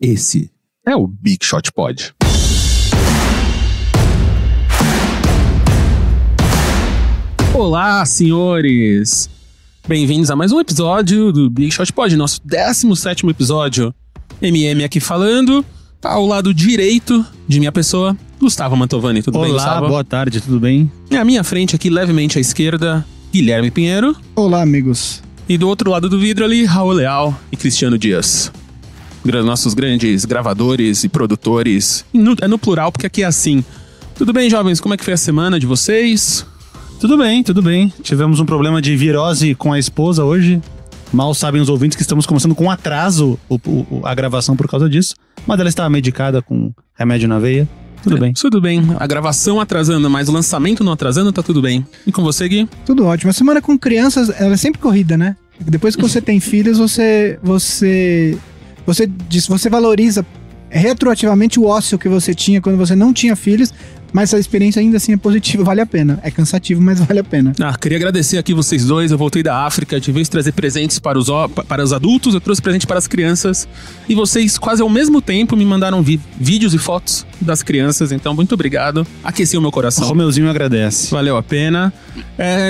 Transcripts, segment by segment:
Esse é o Big Shot Pod. Olá, senhores! Bem-vindos a mais um episódio do Big Shot Pod, nosso 17º episódio. MM aqui falando, ao lado direito de minha pessoa, Gustavo Mantovani. Tudo bem, Gustavo? Olá, boa tarde, tudo bem? E à minha frente aqui, levemente à esquerda, Guilherme Pinheiro. Olá, amigos. E do outro lado do vidro ali, Raul Leal e Cristiano Dias. Nossos grandes gravadores e produtores. É no plural, porque aqui é assim. Tudo bem, jovens? Como é que foi a semana de vocês? Tudo bem, tudo bem. Tivemos um problema de virose com a esposa hoje. Mal sabem os ouvintes que estamos começando com atraso a gravação por causa disso. Mas ela estava medicada com remédio na veia. Tudo bem. Tudo bem. A gravação atrasando, mas o lançamento não atrasando, tá tudo bem. E com você, Gui? Tudo ótimo. A semana com crianças, ela é sempre corrida, né? Depois que você tem filhos, você valoriza retroativamente o ócio que você tinha quando você não tinha filhos, mas a experiência ainda assim é positiva, vale a pena. É cansativo, mas vale a pena. Queria agradecer aqui vocês dois. Eu voltei da África, de vez trazer presentes para os adultos, eu trouxe presente para as crianças. E vocês, quase ao mesmo tempo, me mandaram vídeos e fotos das crianças. Então, muito obrigado. Aqueceu o meu coração. O Romeuzinho agradece. Valeu a pena.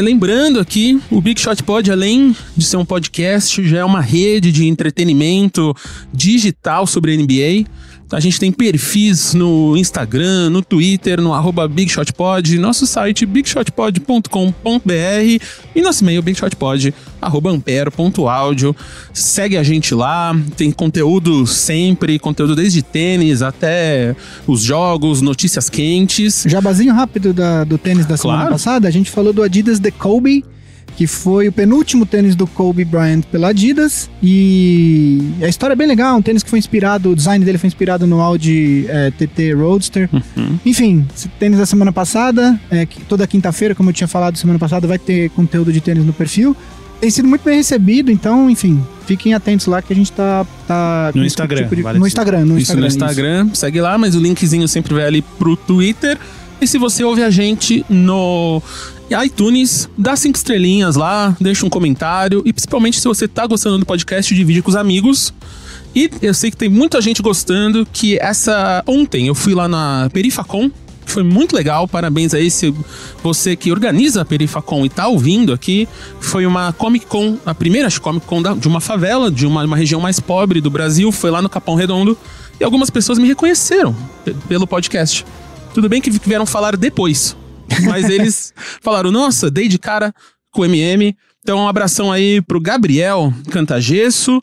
Lembrando aqui, o Big Shot Pod, além de ser um podcast, já é uma rede de entretenimento digital sobre NBA. A gente tem perfis no Instagram, no Twitter, no @BigShotPod, nosso site bigshotpod.com.br e nosso e-mail bigshotpod@ampere.audio. Segue a gente lá, tem conteúdo sempre, conteúdo desde tênis até os jogos, notícias quentes. Jabazinho rápido do tênis da semana passada, a gente falou do Adidas The Kobe, que foi o penúltimo tênis do Kobe Bryant pela Adidas, e a história é bem legal, um tênis que foi inspirado, o design dele foi inspirado no Audi TT Roadster. Enfim, esse tênis da semana passada, toda quinta-feira, como eu tinha falado semana passada, vai ter conteúdo de tênis no perfil. Tem sido muito bem recebido, então, enfim, fiquem atentos lá que a gente tá no Instagram. No Instagram. Segue lá, mas o linkzinho sempre vai ali pro Twitter. E se você ouve a gente no iTunes, dá 5 estrelinhas lá, deixa um comentário. E principalmente se você tá gostando do podcast, divide com os amigos. E eu sei que tem muita gente gostando, que ontem eu fui lá na Perifacon, que foi muito legal. Parabéns a você que organiza a Perifacon e tá ouvindo aqui. Foi uma Comic Con, a primeira Comic Con de uma favela, de uma região mais pobre do Brasil. Foi lá no Capão Redondo. E algumas pessoas me reconheceram pelo podcast. Tudo bem que vieram falar depois, mas eles falaram, nossa, dei de cara com o MM. Então um abração aí pro Gabriel Cantagesso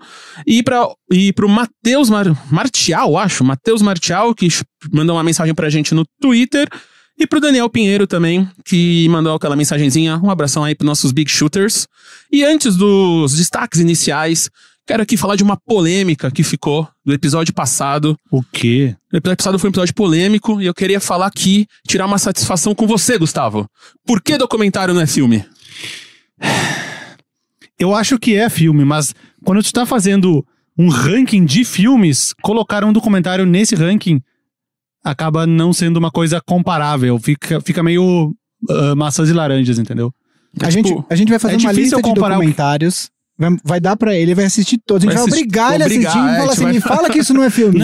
e pro Matheus Martial, Matheus Martial, que mandou uma mensagem pra gente no Twitter. E pro Daniel Pinheiro também, que mandou aquela mensagenzinha. Um abração aí pros nossos Big Shooters. E antes dos destaques iniciais, quero aqui falar de uma polêmica que ficou do episódio passado. O quê? O episódio passado foi um episódio polêmico e eu queria falar aqui, tirar uma satisfação com você, Gustavo. Por que documentário não é filme? Eu acho que é filme, mas quando tu tá fazendo um ranking de filmes, colocar um documentário nesse ranking acaba não sendo uma coisa comparável. Fica meio maçãs e laranjas, entendeu? A gente vai fazer uma lista de documentários. Vai dar pra ele vai assistir todos. A gente vai obrigar ele a assistir e falar assim, me fala que isso não é filme.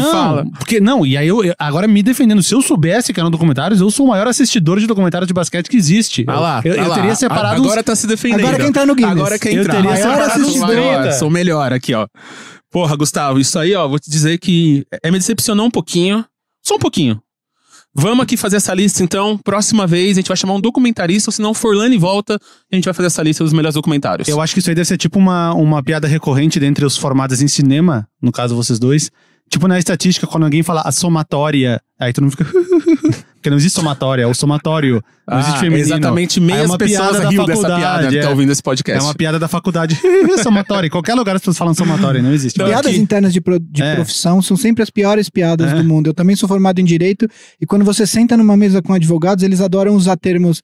E aí agora me defendendo, se eu soubesse que eram documentários, eu sou o maior assistidor de documentários de basquete que existe. Eu teria separado Agora tá se defendendo. Agora quer entrar no Guinness. Agora quer entrar. Eu teria separado Sou melhor aqui, ó. Porra, Gustavo, isso aí, ó, vou te dizer que me decepcionou um pouquinho. Só um pouquinho. Vamos aqui fazer essa lista, então. Próxima vez a gente vai chamar um documentarista, ou se não, Forlani volta, a gente vai fazer essa lista dos melhores documentários. Eu acho que isso aí deve ser tipo uma piada recorrente dentre os formados em cinema, no caso vocês dois. Tipo na estatística, quando alguém fala a somatória, aí tu não fica... Porque não existe somatória, é o somatório. Não existe feminino. Exatamente, meias pessoas riu dessa piada que tá ouvindo esse podcast. É uma piada da faculdade. Somatória. Em qualquer lugar as pessoas falam somatória, não existe. Piadas internas de profissão são sempre as piores piadas do mundo. Eu também sou formado em Direito, e quando você senta numa mesa com advogados, eles adoram usar termos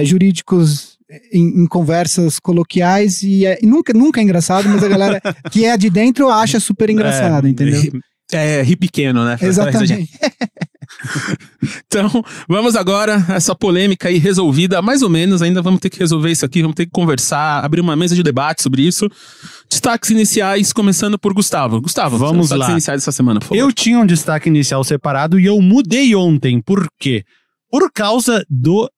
jurídicos em conversas coloquiais, e nunca é engraçado, mas a galera que é de dentro acha super engraçado, entendeu? Ri pequeno, né? Exatamente. Então, vamos agora, essa polêmica aí resolvida, mais ou menos, ainda vamos ter que resolver isso aqui, vamos ter que conversar, abrir uma mesa de debate sobre isso. Destaques iniciais, começando por Gustavo. Gustavo, vamos destaques lá. iniciais dessa semana, por favor. Eu tinha um destaque inicial separado e eu mudei ontem. Por quê? Por causa do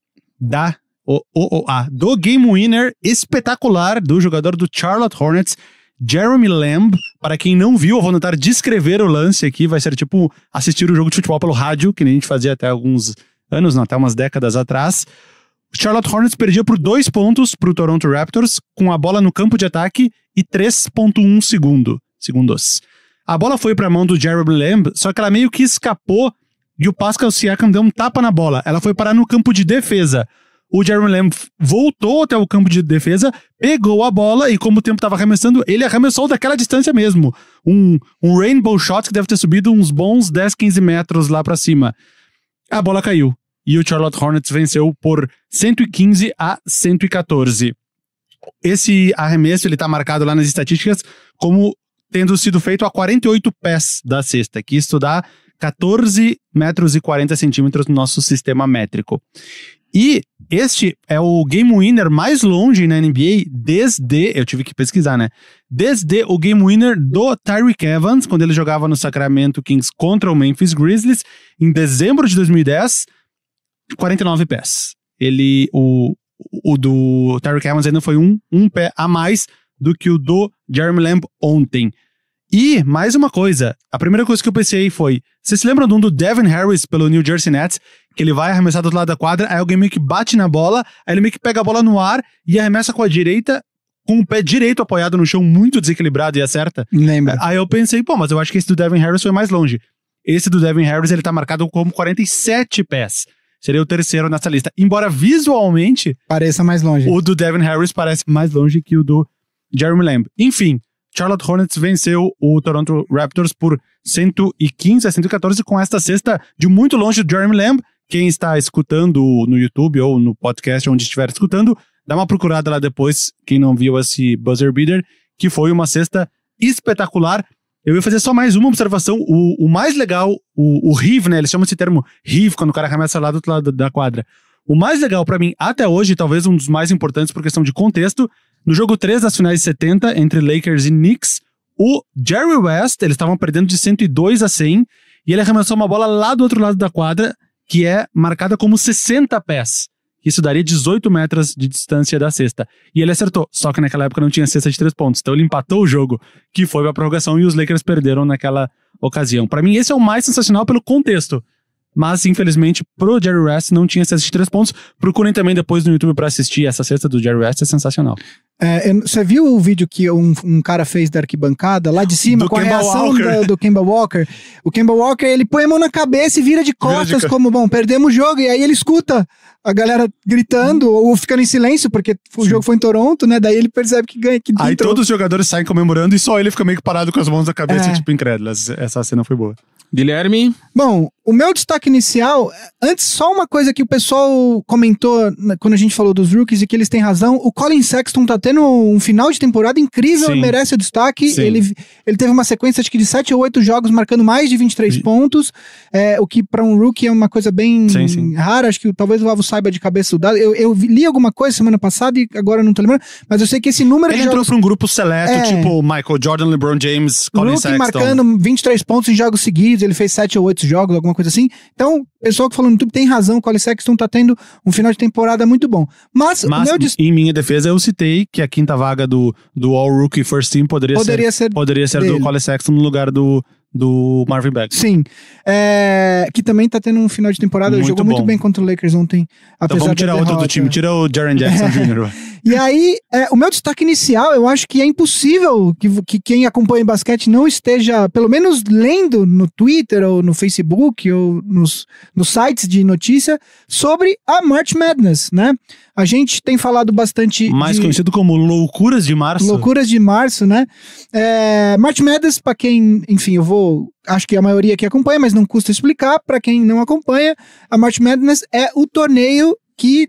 game winner espetacular do jogador do Charlotte Hornets, Jeremy Lamb. Para quem não viu, eu vou tentar descrever o lance aqui. Vai ser tipo assistir o jogo de futebol pelo rádio, que nem a gente fazia até alguns anos, não, até umas décadas atrás. O Charlotte Hornets perdia por 2 pontos pro Toronto Raptors, com a bola no campo de ataque e 3.1 segundos. A bola foi pra mão do Jeremy Lamb, só que ela meio que escapou e o Pascal Siakam deu um tapa na bola. Ela foi parar no campo de defesa. O Jeremy Lamb voltou até o campo de defesa, pegou a bola e como o tempo estava arremessando, ele arremessou daquela distância mesmo. Um rainbow shot que deve ter subido uns bons 10, 15 metros lá pra cima. A bola caiu e o Charlotte Hornets venceu por 115-114. Esse arremesso ele tá marcado lá nas estatísticas como tendo sido feito a 48 pés da cesta, que isso dá 14 metros e 40 centímetros no nosso sistema métrico. E este é o game winner mais longe na NBA desde, eu tive que pesquisar, né? Desde o game winner do Tyreke Evans, quando ele jogava no Sacramento Kings contra o Memphis Grizzlies, em dezembro de 2010, 49 pés. O do Tyreke Evans ainda foi um pé a mais do que o do Jeremy Lamb ontem. E, mais uma coisa, a primeira coisa que eu pensei foi, vocês se lembram de um do Devin Harris pelo New Jersey Nets, que ele vai arremessar do outro lado da quadra, aí alguém meio que bate na bola, aí ele meio que pega a bola no ar e arremessa com a direita, com o pé direito apoiado no chão, muito desequilibrado e acerta? Lembra. Aí eu pensei, mas eu acho que esse do Devin Harris foi mais longe. Esse do Devin Harris, ele tá marcado como 47 pés. Seria o terceiro nessa lista. Embora visualmente... pareça mais longe. O do Devin Harris parece mais longe que o do Jeremy Lamb. Enfim, Charlotte Hornets venceu o Toronto Raptors por 115-114 com esta cesta de muito longe do Jeremy Lamb. Quem está escutando no YouTube ou no podcast, onde estiver escutando, dá uma procurada lá depois, quem não viu esse buzzer beater, que foi uma cesta espetacular. Eu ia fazer só mais uma observação. O mais legal, o heave, né? Eles chamam esse termo heave quando o cara arremessa lá do outro lado da quadra. O mais legal pra mim, até hoje, talvez um dos mais importantes por questão de contexto, no jogo 3 das finais de 70, entre Lakers e Knicks, o Jerry West, eles estavam perdendo de 102-100, e ele arremessou uma bola lá do outro lado da quadra, que é marcada como 60 pés. Isso daria 18 metros de distância da cesta. E ele acertou, só que naquela época não tinha cesta de 3 pontos. Então ele empatou o jogo, que foi pra prorrogação, e os Lakers perderam naquela ocasião. Pra mim, esse é o mais sensacional pelo contexto. Mas, infelizmente, pro Jerry West não tinha cesta de 3 pontos. Procurem também depois no YouTube pra assistir essa cesta do Jerry West, é sensacional. Você viu o vídeo que um cara fez da arquibancada, lá de cima, com a reação do Kemba Walker? O Kemba Walker, ele põe a mão na cabeça e vira de costas, como, bom, perdemos o jogo, e aí ele escuta a galera gritando, ou ficando em silêncio, porque o jogo foi em Toronto, né? Daí ele percebe que ganha. Que aí todos os jogadores saem comemorando e só ele fica meio que parado com as mãos na cabeça, tipo, incrédulo. Essa cena foi boa. Guilherme? Bom, o meu destaque inicial, antes só uma coisa que o pessoal comentou quando a gente falou dos rookies e que eles têm razão, o Colin Sexton tá tendo um final de temporada incrível, merece o destaque, ele teve uma sequência acho que de 7 ou 8 jogos marcando mais de 23 pontos, o que pra um rookie é uma coisa bem rara, acho que talvez o Vavo saiba de cabeça o dado, eu li alguma coisa semana passada e agora não tô lembrando, mas eu sei que esse número ele entrou pra um grupo seleto, tipo Michael Jordan, LeBron James, Colin Sexton. Marcando 23 pontos em jogos seguidos, ele fez 7 ou 8 jogos, alguma coisa assim. Então, o pessoal que falou no YouTube tem razão, o Colin Sexton tá tendo um final de temporada muito bom. Mas em minha defesa, eu citei que a quinta vaga do All-Rookie First Team poderia ser do Colin Sexton no lugar do Marvin Bagley. Sim. Que também tá tendo um final de temporada, ele jogou muito bem contra o Lakers ontem. Então vamos tirar outro do time, tira o Jaren Jackson Jr. E aí, o meu destaque inicial, eu acho que é impossível que quem acompanha basquete não esteja, pelo menos lendo no Twitter, ou no Facebook, ou nos sites de notícia, sobre a March Madness, né? A gente tem falado bastante... Mais conhecido como Loucuras de Março. Loucuras de Março, né? March Madness, pra quem, enfim, acho que a maioria aqui acompanha, mas não custa explicar. Pra quem não acompanha, a March Madness é o torneio que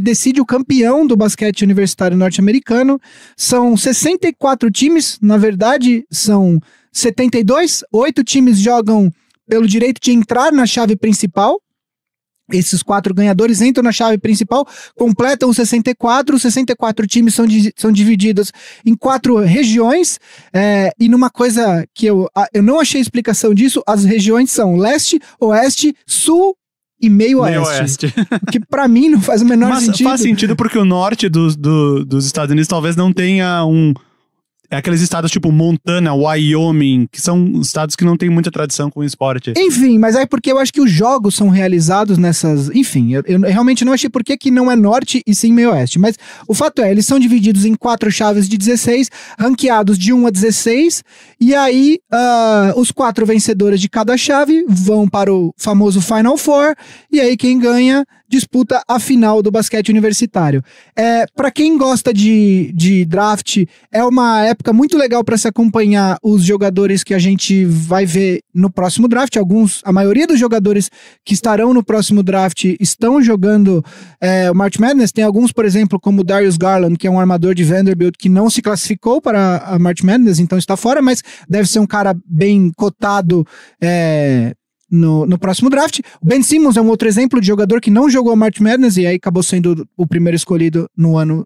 decide o campeão do basquete universitário norte-americano. São 64 times, na verdade, são 72. 8 times jogam pelo direito de entrar na chave principal. Esses 4 ganhadores entram na chave principal, completam os 64 times são divididos em 4 regiões, e numa coisa que eu não achei explicação disso, as regiões são leste, oeste, sul e meio oeste. Que pra mim não faz o menor sentido. Mas faz sentido porque o norte dos Estados Unidos talvez não tenha aqueles estados tipo Montana, Wyoming, que são estados que não têm muita tradição com o esporte. Enfim, mas porque eu acho que os jogos são realizados nessas... Enfim, eu realmente não achei por que não é norte e sim meio oeste. Mas o fato eles são divididos em 4 chaves de 16, ranqueados de 1 a 16, e aí os 4 vencedores de cada chave vão para o famoso Final Four, e aí quem ganha disputa a final do basquete universitário. Para quem gosta de draft, é uma época muito legal para se acompanhar os jogadores que a gente vai ver no próximo draft. A maioria dos jogadores que estarão no próximo draft estão jogando o March Madness. Tem alguns, por exemplo, como o Darius Garland, que é um armador de Vanderbilt que não se classificou para a March Madness, então está fora, mas deve ser um cara bem cotado no próximo draft. O Ben Simmons é um outro exemplo de jogador que não jogou a March Madness e aí acabou sendo o primeiro escolhido no ano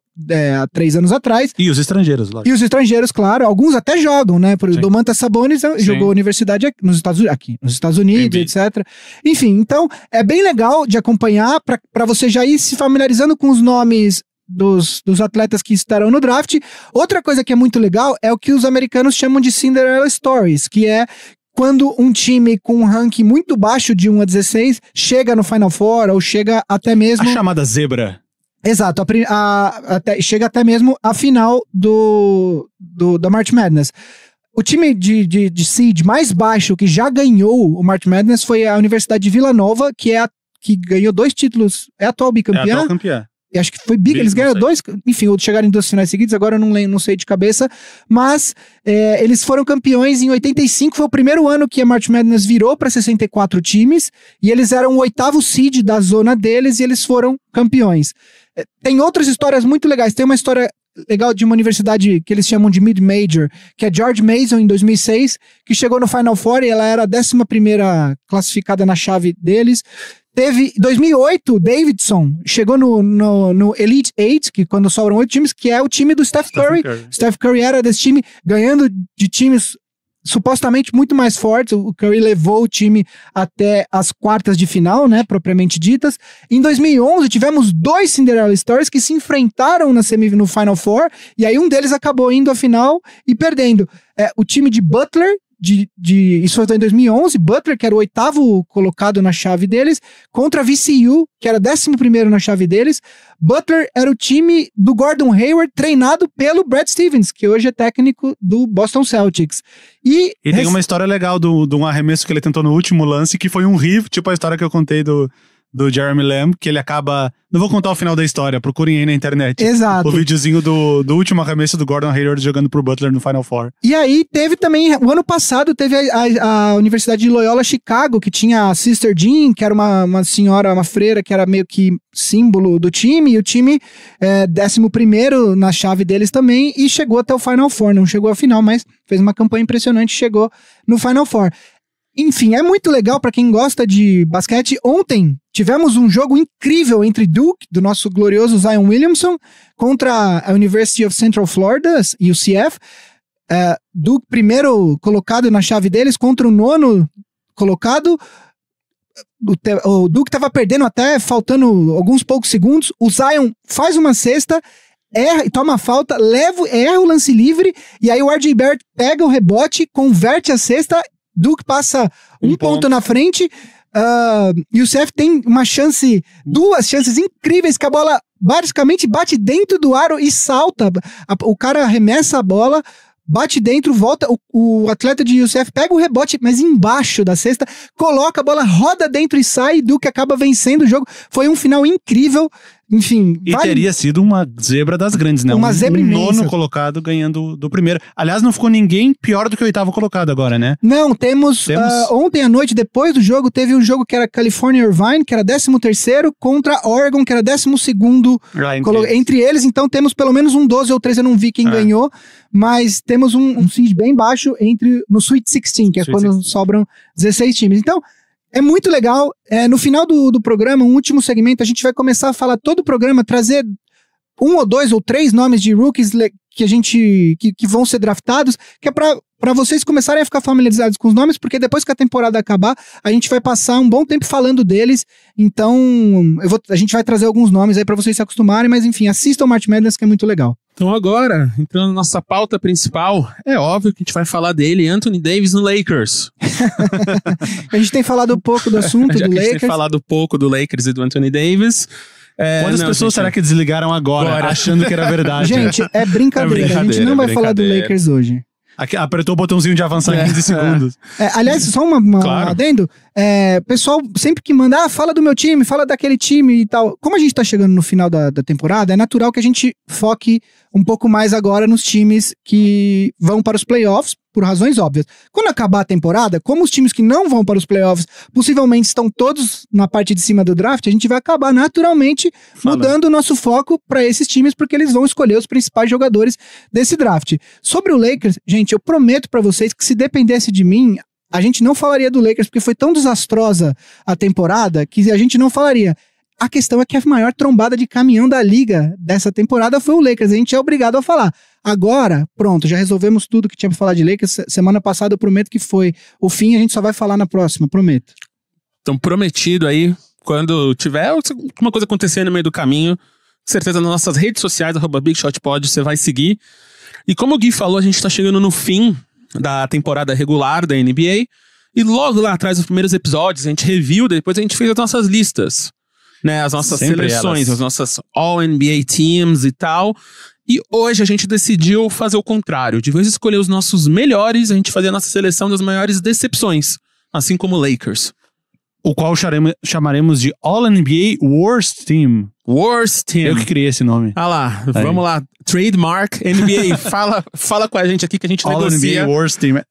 há 3 anos atrás. E os estrangeiros, lógico. E os estrangeiros, claro. Alguns até jogam, né? Por Domantas Sabonis jogou a universidade nos Estados Unidos, etc. Enfim, então é bem legal de acompanhar para você já ir se familiarizando com os nomes dos atletas que estarão no draft. Outra coisa que é muito legal é o que os americanos chamam de Cinderella Stories, que é quando um time com um ranking muito baixo de 1 a 16 chega no Final Four ou chega até mesmo... A chamada zebra. Exato, chega até mesmo a final da March Madness. O time de seed mais baixo que já ganhou o March Madness foi a Universidade de Vila Nova, que ganhou 2 títulos, é a atual bicampeã. É a atual campeã. Acho que foi big, eles ganharam 2, enfim, ou chegaram em 2 finais seguidas, agora eu não sei de cabeça, mas eles foram campeões em 85, foi o primeiro ano que a March Madness virou para 64 times, e eles eram o 8º seed da zona deles, e eles foram campeões. Tem outras histórias muito legais, tem uma história legal de uma universidade que eles chamam de Mid-Major, que é George Mason, em 2006, que chegou no Final Four, e ela era a 11ª classificada na chave deles. Teve, em 2008, Davidson chegou no Elite 8, que quando sobram 8 times, que é o time do Steph Curry. Steph Curry era desse time, ganhando de times supostamente muito mais fortes. O Curry levou o time até as quartas de final, né, propriamente ditas. Em 2011, tivemos 2 Cinderella Stories que se enfrentaram no Final Four, e aí um deles acabou indo à final e perdendo. O time de Butler, isso foi em 2011, Butler, que era o 8º colocado na chave deles, contra VCU, que era 11º na chave deles. Butler era o time do Gordon Hayward, treinado pelo Brad Stevens, que hoje é técnico do Boston Celtics. E tem uma história legal de um arremesso que ele tentou no último lance, que foi um riff, tipo a história que eu contei do Jeremy Lamb, que ele acaba... Não vou contar o final da história, procurem aí na internet. Exato. O videozinho do último arremesso do Gordon Hayward jogando pro Butler no Final Four. E aí teve também, o ano passado, teve a Universidade de Loyola Chicago, que tinha a Sister Jean, que era uma senhora, uma freira, que era meio que símbolo do time, e o time 11º na chave deles também, e chegou até o Final Four. Não chegou à final, mas fez uma campanha impressionante, chegou no Final Four. Enfim, é muito legal para quem gosta de basquete. Ontem tivemos um jogo incrível entre Duke, do nosso glorioso Zion Williamson, contra a University of Central Florida, UCF. Duke, primeiro colocado na chave deles, contra o 9º colocado. O Duke estava perdendo até faltando alguns poucos segundos. O Zion faz uma cesta, toma a falta, erra o lance livre, e aí o RJ Barrett pega o rebote, converte a cesta. Duke passa um ponto na frente, e o CF tem 2 chances incríveis, que a bola basicamente bate dentro do aro e salta. O cara arremessa a bola, bate dentro, volta, o atleta de UCF pega o rebote, mas embaixo da cesta, coloca a bola, roda dentro e sai, e Duke acaba vencendo o jogo. Foi um final incrível. Enfim, e teria sido uma zebra das grandes, né? Uma zebra imensa. 9º colocado ganhando do primeiro. Aliás, não ficou ninguém pior do que o 8º colocado agora, né? Não, temos ontem à noite, depois do jogo, teve um jogo que era California Irvine, que era 13º, contra Oregon, que era 12º. Entre eles, então, temos pelo menos um 12 ou 13, eu não vi quem ganhou, mas temos um seed bem baixo no Sweet 16, que é quando sobram 16 times. Então, É muito legal. No final do programa, um último segmento, a gente vai começar a falar todo o programa, trazer 1 ou 2 ou 3 nomes de rookies que vão ser draftados, que é pra vocês começarem a ficar familiarizados com os nomes, porque depois que a temporada acabar, a gente vai passar um bom tempo falando deles. Então, a gente vai trazer alguns nomes aí pra vocês se acostumarem, mas enfim, assistam o March Madness, que é muito legal. Então agora, entrando na nossa pauta principal, é óbvio que a gente vai falar dele, Anthony Davis no Lakers. A gente tem falado um pouco do assunto do Lakers. A gente tem falado pouco do Lakers e do Anthony Davis. Quantas pessoas será que desligaram agora, achando que era verdade? Gente, é brincadeira. A gente não vai falar do Lakers hoje. Aqui, apertou o botãozinho de avançar em 15 segundos. Aliás, só claro. Adendo. Pessoal, sempre que manda, fala do meu time, fala daquele time e tal. Como a gente tá chegando no final da temporada, é natural que a gente foque um pouco mais agora nos times que vão para os playoffs, por razões óbvias. Quando acabar a temporada, como os times que não vão para os playoffs possivelmente estão todos na parte de cima do draft, a gente vai acabar naturalmente mudando o nosso foco para esses times, porque eles vão escolher os principais jogadores desse draft. Sobre o Lakers, gente, eu prometo para vocês que se dependesse de mim, a gente não falaria do Lakers, porque foi tão desastrosa a temporada que a gente não falaria. A questão é que a maior trombada de caminhão da liga dessa temporada foi o Lakers. A gente é obrigado a falar. Agora, pronto, já resolvemos tudo que tinha pra falar de Lakers. Semana passada eu prometo que foi o fim, a gente só vai falar na próxima, prometo. Então, prometido aí, quando tiver alguma coisa acontecendo no meio do caminho, com certeza nas nossas redes sociais, @BigShotPod, você vai seguir. E como o Gui falou, a gente tá chegando no fim da temporada regular da NBA. E logo lá atrás, nos primeiros episódios, a gente reviu, depois a gente fez as nossas listas. Né, as nossas seleções, as nossas All-NBA Teams e tal. E hoje a gente decidiu fazer o contrário. De vez em escolher os nossos melhores, a gente fazer a nossa seleção das maiores decepções. Assim como o Lakers. O qual chamaremos de All-NBA Worst Team. Worst Team. Eu que criei esse nome. Lá, vamos lá. Trademark NBA. fala com a gente aqui que a gente negocia. All-NBA Worst Team.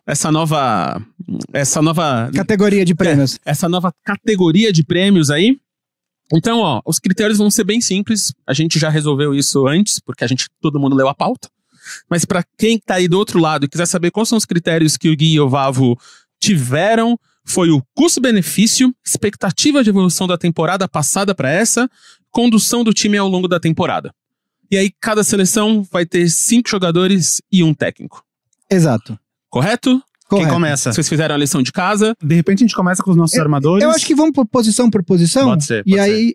Essa nova categoria de prêmios. Essa nova categoria de prêmios aí. Então, os critérios vão ser bem simples. A gente já resolveu isso antes, porque todo mundo leu a pauta. Mas para quem tá aí do outro lado e quiser saber quais são os critérios que o Gui e o Vavo tiveram, foi o custo-benefício, expectativa de evolução da temporada passada para essa, condução do time ao longo da temporada. E aí, cada seleção vai ter 5 jogadores e um técnico. Exato. Correto? Quem começa? Vocês fizeram a lição de casa. De repente a gente começa com os nossos armadores. Eu acho que vamos por posição. Pode ser. Aí,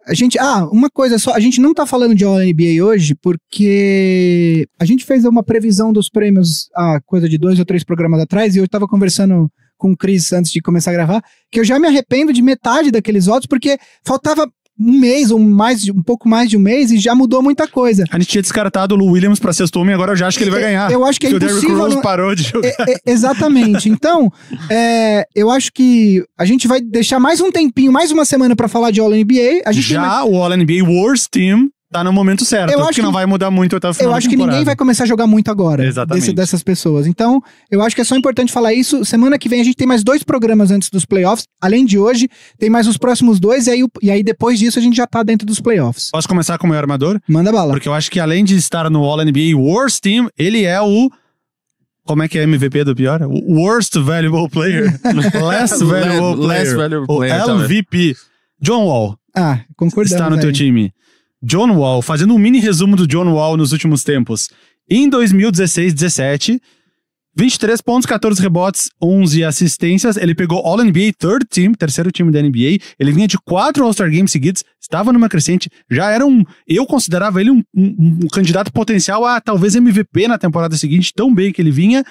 a gente... uma coisa só. A gente não tá falando de All-NBA hoje porque a gente fez uma previsão dos prêmios coisa de 2 ou 3 programas atrás e eu tava conversando com o Chris antes de começar a gravar, que eu já me arrependo de metade daqueles votos porque faltava um mês ou um pouco mais de um mês e já mudou muita coisa. A gente tinha descartado o Lou Williams pra sexto homem, agora eu já acho que ele vai ganhar. Eu acho que é impossível. O Derrick Rose parou de jogar. Exatamente. Então, eu acho que a gente vai deixar mais um tempinho, mais uma semana pra falar de All-NBA. O All-NBA Worst Team tá no momento certo, porque não vai mudar muito até o final da temporada. Eu acho que ninguém vai começar a jogar muito agora. Exatamente. Dessas pessoas. Então, eu acho que é só importante falar isso. Semana que vem a gente tem mais 2 programas antes dos playoffs. Além de hoje, tem mais os próximos 2 e aí depois disso a gente já tá dentro dos playoffs. Posso começar com o meu armador? Manda bala. Porque eu acho que além de estar no All-NBA Worst Team, ele é o... Como é que é MVP do pior? O Worst Valuable Player. Less Valuable Player. O LVP. John Wall. Concordamos. Está no teu time. John Wall, fazendo um mini resumo do John Wall nos últimos tempos. Em 2016-17, 23 pontos, 14 rebotes, 11 assistências. Ele pegou All-NBA Third Team, terceiro time da NBA. Ele vinha de 4 All-Star Games seguidos, estava numa crescente. Já era eu considerava ele um candidato potencial a talvez MVP na temporada seguinte, tão bem que ele vinha.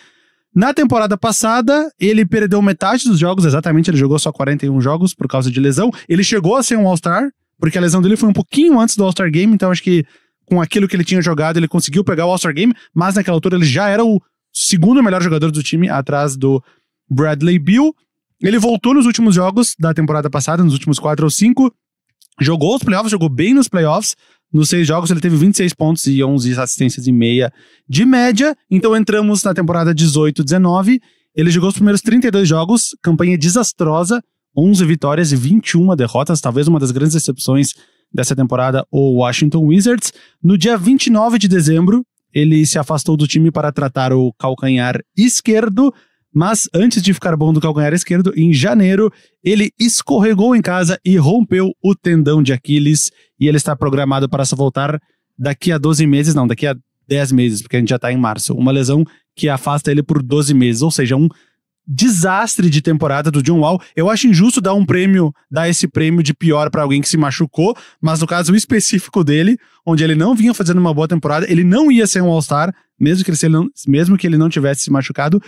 Na temporada passada, ele perdeu metade dos jogos, exatamente, ele jogou só 41 jogos por causa de lesão. Ele chegou a ser um All-Star, porque a lesão dele foi um pouquinho antes do All-Star Game, então acho que com aquilo que ele tinha jogado, ele conseguiu pegar o All-Star Game, mas naquela altura ele já era o segundo melhor jogador do time, atrás do Bradley Beal. Ele voltou nos últimos jogos da temporada passada, nos últimos 4 ou 5, jogou os playoffs, jogou bem nos playoffs. Nos 6 jogos ele teve 26 pontos e 11 assistências e meia de média. Então entramos na temporada 18-19, ele jogou os primeiros 32 jogos, campanha desastrosa, 11 vitórias e 21 derrotas, talvez uma das grandes decepções dessa temporada, o Washington Wizards. No dia 29 de dezembro, ele se afastou do time para tratar o calcanhar esquerdo. Mas antes de ficar bom do calcanhar esquerdo, em janeiro, ele escorregou em casa e rompeu o tendão de Aquiles. E ele está programado para só voltar daqui a 12 meses, não, daqui a 10 meses, porque a gente já tá em março. Uma lesão que afasta ele por 12 meses, ou seja, um desastre de temporada do John Wall. Eu acho injusto dar esse prêmio de pior pra alguém que se machucou, mas no caso específico dele, onde ele não vinha fazendo uma boa temporada, ele não ia ser um All-Star, mesmo que ele não tivesse se machucado.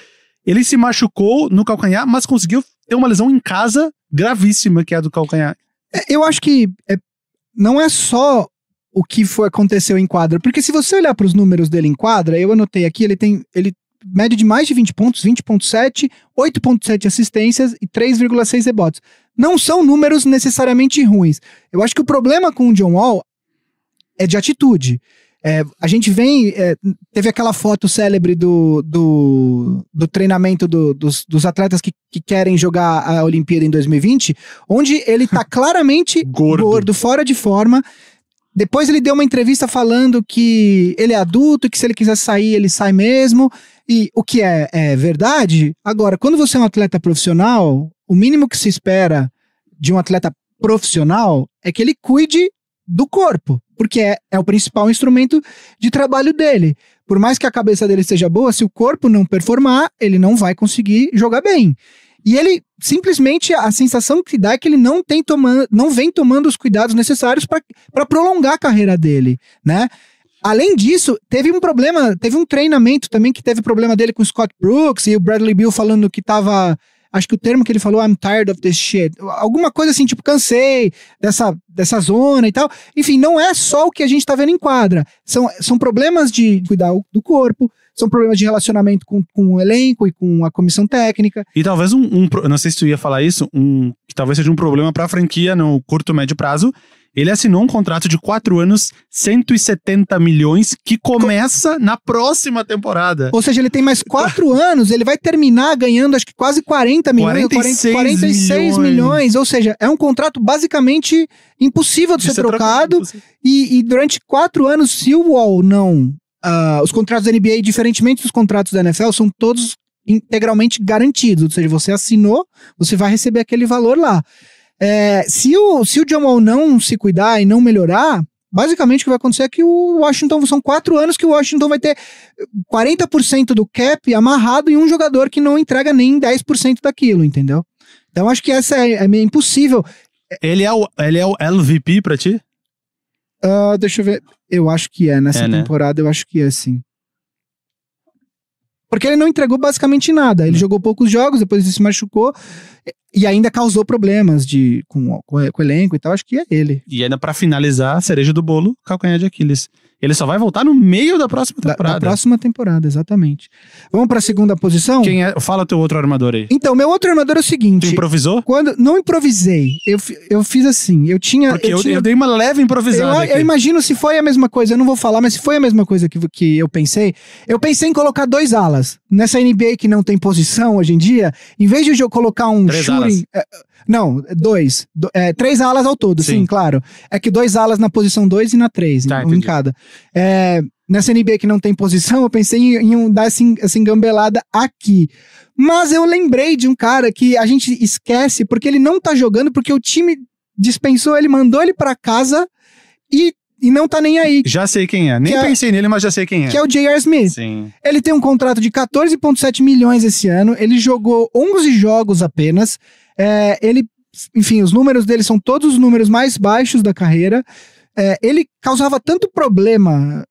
Ele se machucou no calcanhar, mas conseguiu ter uma lesão em casa gravíssima, que é a do calcanhar. Eu acho que não é só o que aconteceu em quadra, porque se você olhar para os números dele em quadra, eu anotei aqui, ele média de mais de 20 pontos, 20.7, 8.7 assistências e 3,6 rebotes. Não são números necessariamente ruins. Eu acho que o problema com o John Wall é de atitude. A gente teve aquela foto célebre do treinamento dos atletas que querem jogar a Olimpíada em 2020, onde ele tá claramente gordo, fora de forma. Depois ele deu uma entrevista falando que ele é adulto e que se ele quiser sair, ele sai mesmo. E o que é verdade. Agora, quando você é um atleta profissional, o mínimo que se espera de um atleta profissional é que ele cuide do corpo, porque é o principal instrumento de trabalho dele. Por mais que a cabeça dele seja boa, se o corpo não performar, ele não vai conseguir jogar bem. E ele, simplesmente, a sensação que dá é que ele não vem tomando os cuidados necessários para prolongar a carreira dele, né? Além disso, teve um treinamento também que teve problema dele com o Scott Brooks e o Bradley Beal falando que tava... Acho que o termo que ele falou, I'm tired of this shit. Alguma coisa assim, tipo, cansei dessa zona e tal. Enfim, não é só o que a gente tá vendo em quadra. São problemas de cuidar do corpo, são problemas de relacionamento com o elenco e com a comissão técnica. E talvez não sei se tu ia falar isso, que talvez seja um problema pra franquia no curto, médio prazo. Ele assinou um contrato de 4 anos, 170 milhões, que começa na próxima temporada. Ou seja, ele tem mais 4 anos, ele vai terminar ganhando acho que quase 40 milhões, 46 milhões. Ou seja, é um contrato basicamente impossível de ser trocado. E durante 4 anos, se o Wall não... os contratos da NBA, diferentemente dos contratos da NFL, são todos integralmente garantidos. Ou seja, você assinou, você vai receber aquele valor lá. Se o John Wall não se cuidar e não melhorar, basicamente o que vai acontecer é que o Washington, são 4 anos que o Washington vai ter 40% do cap amarrado em um jogador que não entrega nem 10% daquilo, entendeu? Então acho que essa é meio impossível. Ele é o MVP pra ti? Deixa eu ver. Eu acho que nessa temporada, eu acho que é sim. Porque ele não entregou basicamente nada. Ele jogou poucos jogos, depois ele se machucou e ainda causou problemas com o elenco e tal. Acho que é ele. E ainda pra finalizar, a cereja do bolo, calcanhar de Aquiles. Ele só vai voltar no meio da próxima temporada. Da próxima temporada, exatamente. Vamos pra segunda posição? Quem é? Fala o teu outro armador aí. Então, meu outro armador é o seguinte... Tu improvisou? Não improvisei. Eu fiz assim, eu dei uma leve improvisada aqui. Eu imagino se foi a mesma coisa, eu não vou falar, mas se foi a mesma coisa que eu pensei pensei em colocar 2 alas. Nessa NBA que não tem posição hoje em dia, em vez de eu colocar um 3 shooting... Não, 2. 3 alas ao todo, sim, claro. É que 2 alas na posição 2 e na 3, um em cada. Nessa NBA que não tem posição, eu pensei em dar essa engambelada aqui. Mas eu lembrei de um cara que a gente esquece porque ele não tá jogando, porque o time dispensou ele, mandou ele pra casa e não tá nem aí. Já sei quem é. Nem pensei nele, mas já sei quem é. Que é o J.R. Smith. Sim. Ele tem um contrato de 14,7 milhões esse ano. Ele jogou 11 jogos apenas. Enfim, os números dele são todos os números mais baixos da carreira. Ele causava tanto problema...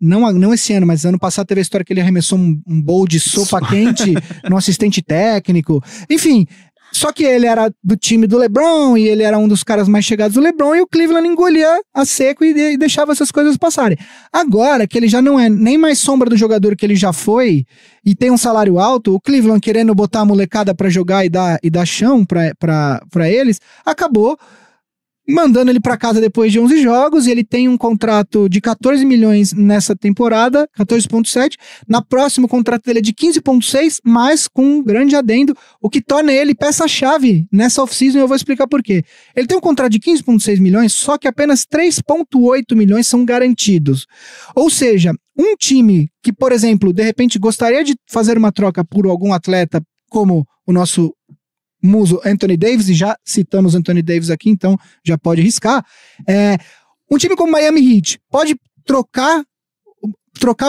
não esse ano, mas ano passado teve a história que ele arremessou um bowl de sopa quente no assistente técnico. Enfim... Só que ele era do time do LeBron e ele era um dos caras mais chegados do LeBron e o Cleveland engolia a seco e deixava essas coisas passarem. Agora que ele já não é nem mais sombra do jogador que ele já foi e tem um salário alto, o Cleveland querendo botar a molecada pra jogar e dar chão pra eles, acabou mandando ele para casa depois de 11 jogos, e ele tem um contrato de 14 milhões nessa temporada, 14,7. Na próxima, o contrato dele é de 15,6, mas com um grande adendo, o que torna ele peça-chave nessa off-season, e eu vou explicar por quê. Ele tem um contrato de 15,6 milhões, só que apenas 3,8 milhões são garantidos. Ou seja, um time que, por exemplo, de repente gostaria de fazer uma troca por algum atleta como o nosso muso Anthony Davis, e já citamos Anthony Davis aqui, então já pode arriscar. Um time como Miami Heat pode trocar,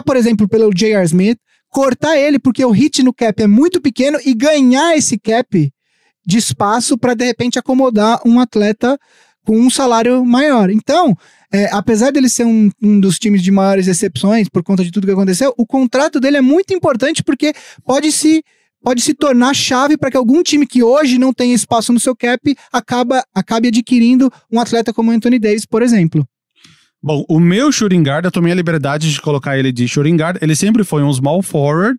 por exemplo, pelo J.R. Smith, cortar ele porque o Heat no cap é muito pequeno e ganhar esse cap de espaço para de repente acomodar um atleta com um salário maior. Então, apesar dele ser um dos times de maiores exceções por conta de tudo que aconteceu, o contrato dele é muito importante porque pode se tornar chave para que algum time que hoje não tem espaço no seu cap acabe adquirindo um atleta como Anthony Davis, por exemplo. Bom, o meu shooting guard, eu tomei a liberdade de colocar ele de shooting guard, ele sempre foi um small forward,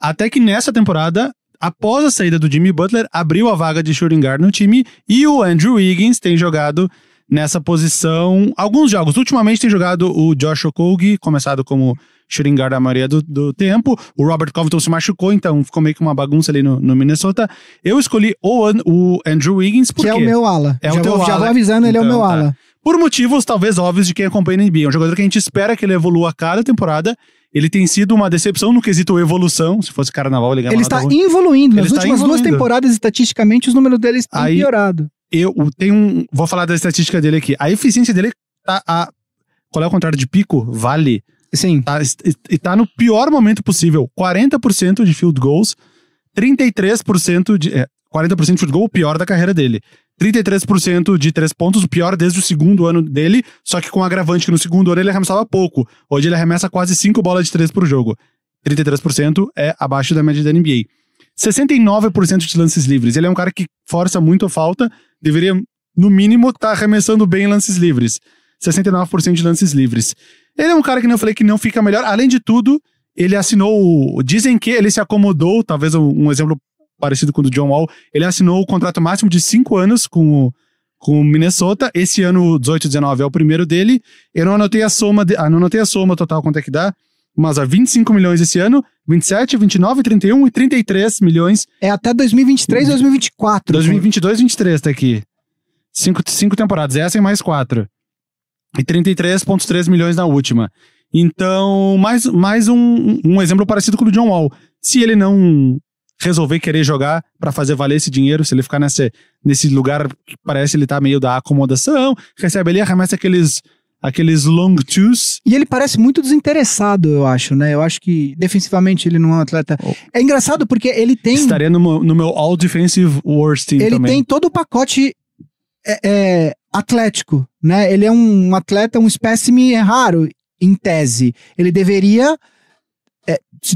até que nessa temporada, após a saída do Jimmy Butler, abriu a vaga de shooting guard no time, e o Andrew Wiggins tem jogado nessa posição alguns jogos. Ultimamente tem jogado o Josh Okogie, começado como shooting guard a maioria do tempo. O Robert Covington se machucou, então ficou meio que uma bagunça ali no Minnesota. Eu escolhi o Andrew Wiggins porque... Que é o meu ala. Já vou avisando, ele então, é o meu ala. Por motivos talvez óbvios de quem acompanha a NBA. É um jogador que a gente espera que ele evolua a cada temporada. Ele tem sido uma decepção no quesito evolução. Se fosse carnaval, ele ganhava. Ele está evoluindo. Nas últimas 2 temporadas, estatisticamente, os números dele têm piorado. Vou falar da estatística dele aqui. A eficiência dele tá qual é o contrário de pico? Vale. Sim. Tá no pior momento possível. 40% de field goals, 33% de... 40% de field goal, o pior da carreira dele. 33% de 3 pontos, o pior desde o segundo ano dele, só que com o agravante que no segundo ano ele arremessava pouco. Hoje ele arremessa quase 5 bolas de 3 por jogo. 33% é abaixo da média da NBA. 69% de lances livres. Ele é um cara que força muito a falta, deveria, no mínimo, estar arremessando bem lances livres. 69% de lances livres. Ele é um cara que eu falei que não fica melhor. Além de tudo, ele assinou... Dizem que ele se acomodou, talvez um exemplo parecido com o do John Wall. Ele assinou o contrato máximo de 5 anos com o Minnesota. Esse ano, 18-19, é o primeiro dele. Eu não anotei a soma total, quanto é que dá. Mas 25 milhões esse ano, 27, 29, 31 e 33 milhões. É até 2023 e 2024. 2022 e 2023 tá aqui. 5 temporadas, essa e mais 4. E 33,3 milhões na última. Então, mais um exemplo parecido com o do John Wall. Se ele não resolver querer jogar pra fazer valer esse dinheiro, se ele ficar nesse lugar que parece ele tá meio da acomodação, recebe ali, arremessa aqueles long twos. E ele parece muito desinteressado, eu acho, né? Eu acho que defensivamente ele não é um atleta... É engraçado porque ele tem... Estaria no meu All Defensive Worst Team ele também. Ele tem todo o pacote atlético, né? Ele é um atleta, um espécime raro, em tese. Ele deveria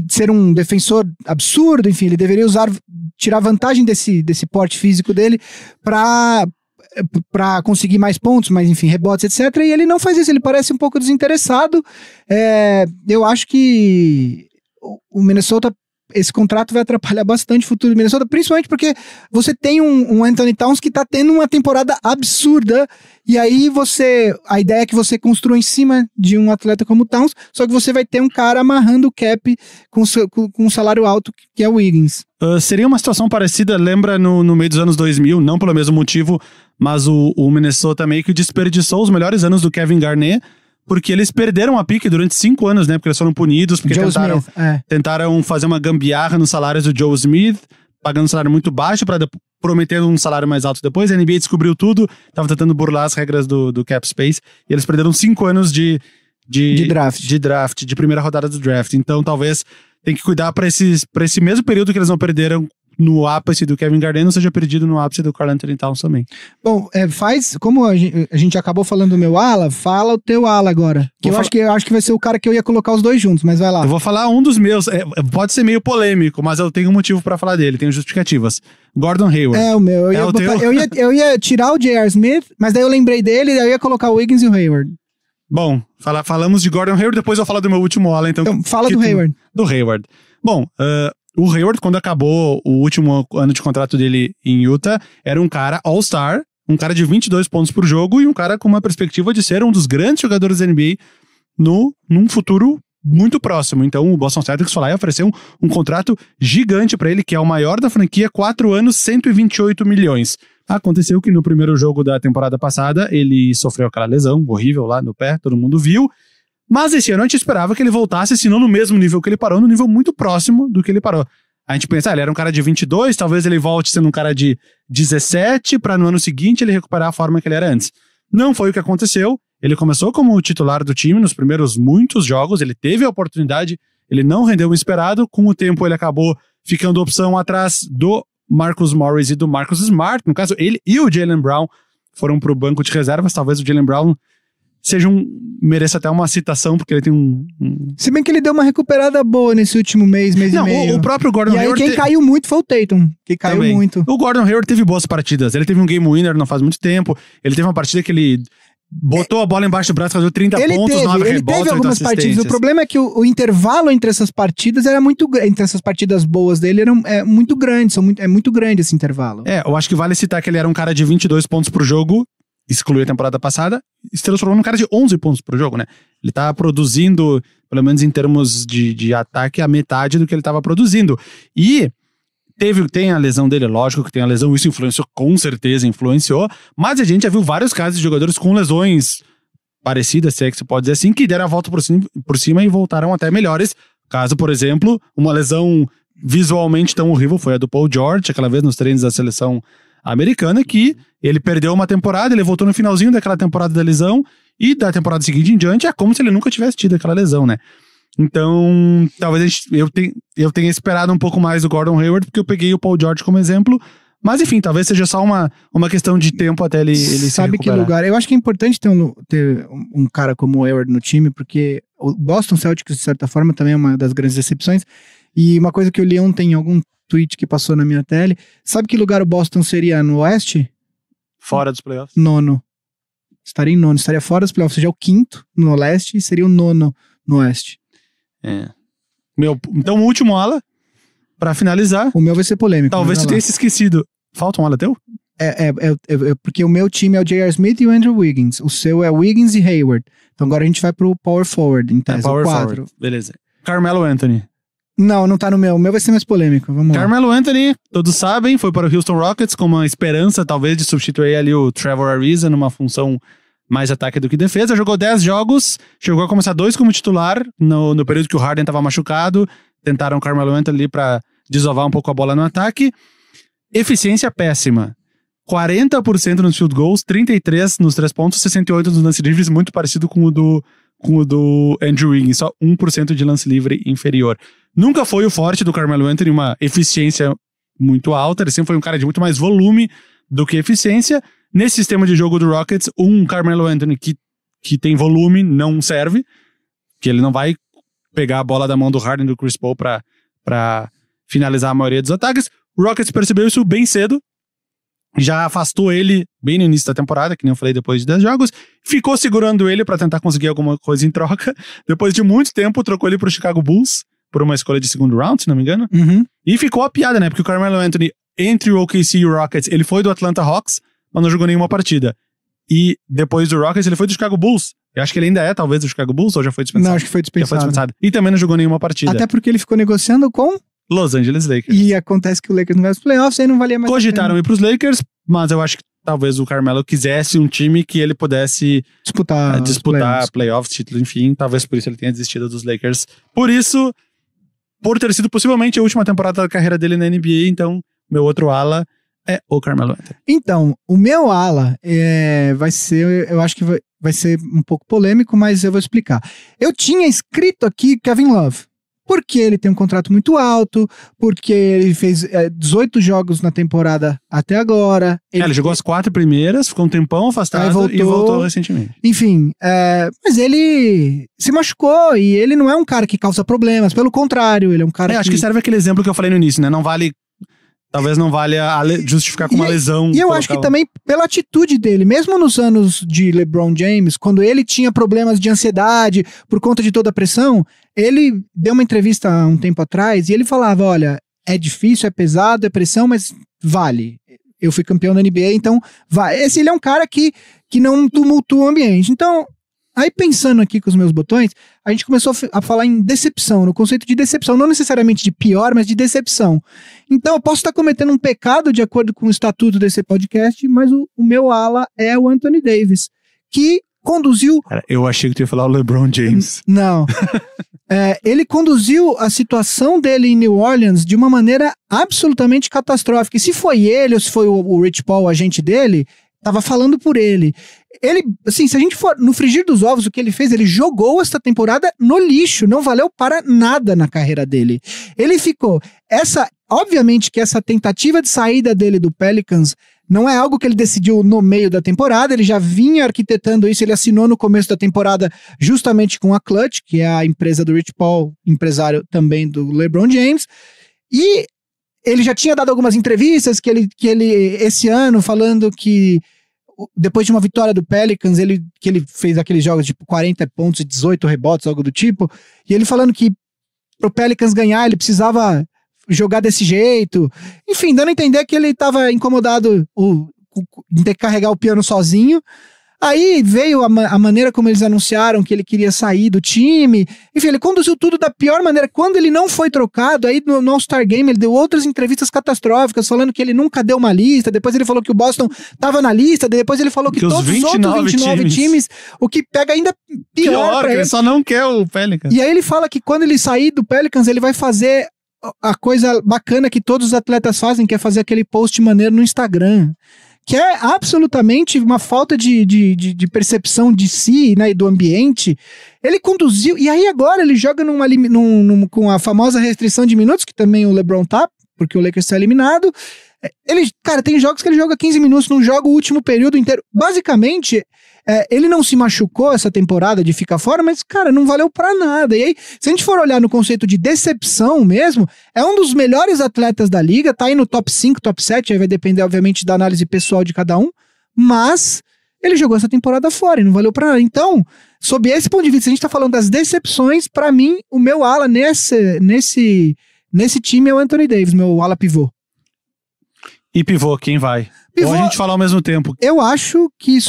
ser um defensor absurdo, enfim, ele deveria tirar vantagem desse porte físico dele pra conseguir mais pontos, mas enfim, rebotes, etc. E ele não faz isso, ele parece um pouco desinteressado. Eu acho que o Minnesota, esse contrato vai atrapalhar bastante o futuro do Minnesota, principalmente porque você tem um Anthony Towns que tá tendo uma temporada absurda, e aí a ideia é que você construa em cima de um atleta como o Towns, só que você vai ter um cara amarrando o cap com um salário alto, que é o Wiggins. Seria uma situação parecida, lembra no meio dos anos 2000, não pelo mesmo motivo, mas o Minnesota meio que desperdiçou os melhores anos do Kevin Garnett, porque eles perderam a pique durante 5 anos, né? Porque eles foram punidos, porque tentaram fazer uma gambiarra nos salários do Joe Smith, pagando um salário muito baixo, prometendo um salário mais alto depois. A NBA descobriu tudo, tava tentando burlar as regras do cap space, e eles perderam 5 anos de draft, de primeira rodada do draft. Então talvez tem que cuidar para esse mesmo período que eles não perderam no ápice do Kevin Garnett, não seja perdido no ápice do Karl Anthony Towns também. Bom, como a gente acabou falando do meu ala, fala o teu ala agora. Que eu acho que vai ser o cara que eu ia colocar os dois juntos, mas vai lá. Eu vou falar um dos meus, pode ser meio polêmico, mas eu tenho um motivo pra falar dele, tenho justificativas. Gordon Hayward. O meu. Eu ia tirar o J.R. Smith, mas daí eu lembrei dele, daí eu ia colocar o Wiggins e o Hayward. Bom, falamos de Gordon Hayward, depois eu vou falar do meu último ala, então fala do Hayward. Do Hayward. Bom, o Hayward, quando acabou o último ano de contrato dele em Utah, era um cara all-star, um cara de 22 pontos por jogo e um cara com uma perspectiva de ser um dos grandes jogadores da NBA num futuro muito próximo. Então o Boston Celtics foi lá e ofereceu um contrato gigante pra ele, que é o maior da franquia, 4 anos, 128 milhões. Aconteceu que no primeiro jogo da temporada passada ele sofreu aquela lesão horrível lá no pé, todo mundo viu. Mas esse ano a gente esperava que ele voltasse, se não no mesmo nível que ele parou, no nível muito próximo do que ele parou. A gente pensa, ele era um cara de 22, talvez ele volte sendo um cara de 17, pra no ano seguinte ele recuperar a forma que ele era antes. Não foi o que aconteceu. Ele começou como titular do time nos primeiros muitos jogos, ele teve a oportunidade, ele não rendeu o esperado, com o tempo ele acabou ficando opção atrás do Marcus Morris e do Marcus Smart. No caso, ele e o Jaylen Brown foram pro banco de reservas. Talvez o Jaylen Brown mereça até uma citação, porque ele tem Se bem que ele deu uma recuperada boa nesse último mês e meio. O próprio Gordon Hayward... E aí quem caiu muito foi o Tatum, que caiu também. muito. O Gordon Hayward teve boas partidas. Ele teve um game winner não faz muito tempo. Ele teve uma partida que ele botou a bola embaixo do braço, fazia 30 pontos, 9 rebotes, 8 assistências. Ele teve algumas partidas. O problema é que o intervalo entre essas partidas era muito... Entre essas partidas boas dele é muito grande. É muito grande esse intervalo. Eu acho que vale citar que ele era um cara de 22 pontos por jogo, excluiu a temporada passada, e se transformou num cara de 11 pontos por jogo, né? Ele tá produzindo, pelo menos em termos de ataque, a metade do que ele tava produzindo. E tem a lesão dele, lógico que tem a lesão, isso influenciou, com certeza influenciou, mas a gente já viu vários casos de jogadores com lesões parecidas, se é que se pode dizer assim, que deram a volta por cima e voltaram até melhores. Caso, por exemplo, uma lesão visualmente tão horrível foi a do Paul George, aquela vez nos treinos da seleção americana, que ele perdeu uma temporada, ele voltou no finalzinho daquela temporada da lesão, e da temporada seguinte em diante é como se ele nunca tivesse tido aquela lesão, né? Então, talvez eu tenha esperado um pouco mais do Gordon Hayward, porque eu peguei o Paul George como exemplo, mas enfim, talvez seja só uma questão de tempo até ele se Sabe recuperar. Que lugar? Eu acho que é importante ter um cara como o Hayward no time, porque o Boston Celtics, de certa forma, também é uma das grandes decepções, e uma coisa que eu li ontem em algum tweet que passou na minha tele, sabe que lugar o Boston seria no Oeste? Fora dos playoffs? Nono. Estaria em nono, estaria fora dos playoffs, seja o quinto no Leste e seria o nono no Oeste. Então o último ala, pra finalizar. O meu vai ser polêmico. Talvez tu tenha se esquecido. Falta um ala teu? Porque o meu time é o J.R. Smith e o Andrew Wiggins. O seu é Wiggins e Hayward. Então agora a gente vai pro Power Forward, em tese, Power o 4. Forward. Beleza. Carmelo Anthony. Não tá no meu. O meu vai ser mais polêmico. Vamos lá. Carmelo Anthony, todos sabem, foi para o Houston Rockets com uma esperança, talvez, de substituir ali o Trevor Ariza numa função mais ataque do que defesa. Jogou 10 jogos, chegou a começar 2 como titular, no período que o Harden estava machucado. Tentaram o Carmelo Anthony ali para desovar um pouco a bola no ataque. Eficiência péssima. 40% nos field goals, 33% nos 3 pontos, 68% nos lance livres, muito parecido com o do Andrew Wiggins, só 1% de lance livre inferior. Nunca foi o forte do Carmelo Anthony, uma eficiência muito alta, ele sempre foi um cara de muito mais volume do que eficiência. Nesse sistema de jogo do Rockets, um Carmelo Anthony que tem volume não serve, que ele não vai pegar a bola da mão do Harden e do Chris Paul pra finalizar a maioria dos ataques. O Rockets percebeu isso bem cedo, já afastou ele bem no início da temporada, que nem eu falei, depois de 10 jogos, ficou segurando ele pra tentar conseguir alguma coisa em troca. Depois de muito tempo, trocou ele pro Chicago Bulls, por uma escolha de segundo round, se não me engano. Uhum. E ficou a piada, né? Porque o Carmelo Anthony, entre o OKC e o Rockets, ele foi do Atlanta Hawks, mas não jogou nenhuma partida. E depois do Rockets, ele foi do Chicago Bulls. Eu acho que ele ainda é, talvez, do Chicago Bulls, ou já foi dispensado? Não, acho que foi dispensado. E também não jogou nenhuma partida. Até porque ele ficou negociando com Los Angeles Lakers. E acontece que o Lakers não vai aos playoffs, aí não valia mais. Cogitaram ir pros Lakers, mas eu acho que talvez o Carmelo quisesse um time que ele pudesse disputar playoffs, título, enfim. Talvez por isso ele tenha desistido dos Lakers. Por isso, por ter sido possivelmente a última temporada da carreira dele na NBA, então meu outro ala é o Carmelo Anthony. Então, o meu ala vai ser, eu acho que vai ser um pouco polêmico, mas eu vou explicar. Eu tinha escrito aqui Kevin Love, porque ele tem um contrato muito alto, porque ele fez 18 jogos na temporada até agora. Ele jogou as 4 primeiras, ficou um tempão afastado e voltou recentemente. Enfim, mas ele se machucou e ele não é um cara que causa problemas, pelo contrário, ele é um cara que... Acho que serve aquele exemplo que eu falei no início, né? Talvez não valha justificar com uma lesão. E eu acho que também pela atitude dele, mesmo nos anos de LeBron James, quando ele tinha problemas de ansiedade por conta de toda a pressão, ele deu uma entrevista há um tempo atrás e ele falava, olha, é difícil, é pesado, é pressão, mas vale. eu fui campeão da NBA, então ele é um cara que não tumultua o ambiente. Então, aí pensando aqui com os meus botões, a gente começou a falar em decepção, no conceito de decepção, não necessariamente de pior, mas de decepção. Então eu posso estar cometendo um pecado de acordo com o estatuto desse podcast, mas o meu ala é o Anthony Davis, que conduziu... Cara, eu achei que tu ia falar o LeBron James. Não. Ele conduziu a situação dele em New Orleans de uma maneira absolutamente catastrófica. E se foi ele ou se foi o Rich Paul, o agente dele, tava falando por ele. Ele, assim, se a gente for no frigir dos ovos, o que ele fez, ele jogou essa temporada no lixo, não valeu para nada na carreira dele. Ele ficou, obviamente que essa tentativa de saída dele do Pelicans não é algo que ele decidiu no meio da temporada, ele já vinha arquitetando isso, ele assinou no começo da temporada justamente com a Clutch, que é a empresa do Rich Paul, empresário também do LeBron James, e ele já tinha dado algumas entrevistas que ele esse ano falando que depois de uma vitória do Pelicans, que ele fez aqueles jogos tipo 40 pontos e 18 rebotes, algo do tipo, e ele falando que pro Pelicans ganhar ele precisava jogar desse jeito, enfim, dando a entender que ele estava incomodado em ter que carregar o piano sozinho. Aí veio a maneira como eles anunciaram que ele queria sair do time. Enfim, ele conduziu tudo da pior maneira. Quando ele não foi trocado, aí no All-Star Game ele deu outras entrevistas catastróficas, falando que ele nunca deu uma lista. Depois ele falou que o Boston estava na lista. Depois ele falou que todos os outros 29 times, o que pega ainda pior pra ele. Ele só não quer o Pelicans. E aí ele fala que quando ele sair do Pelicans, ele vai fazer a coisa bacana que todos os atletas fazem, que é fazer aquele post maneiro no Instagram. Que é absolutamente uma falta de percepção de si, né, e do ambiente. Ele conduziu, e aí agora ele joga com a famosa restrição de minutos, que também o LeBron tá, porque o Lakers está eliminado. Cara, tem jogos que ele joga 15 minutos, não joga o último período inteiro. Basicamente, ele não se machucou essa temporada de ficar fora, mas, cara, não valeu pra nada. E aí, se a gente for olhar no conceito de decepção mesmo, é um dos melhores atletas da liga, tá aí no top 5, top 7, aí vai depender, obviamente, da análise pessoal de cada um, mas ele jogou essa temporada fora e não valeu pra nada. Então, sob esse ponto de vista, se a gente tá falando das decepções, pra mim, o meu ala nesse time é o Anthony Davis, meu ala pivô. E pivô, quem vai? Pivô, ou a gente fala ao mesmo tempo? Eu acho que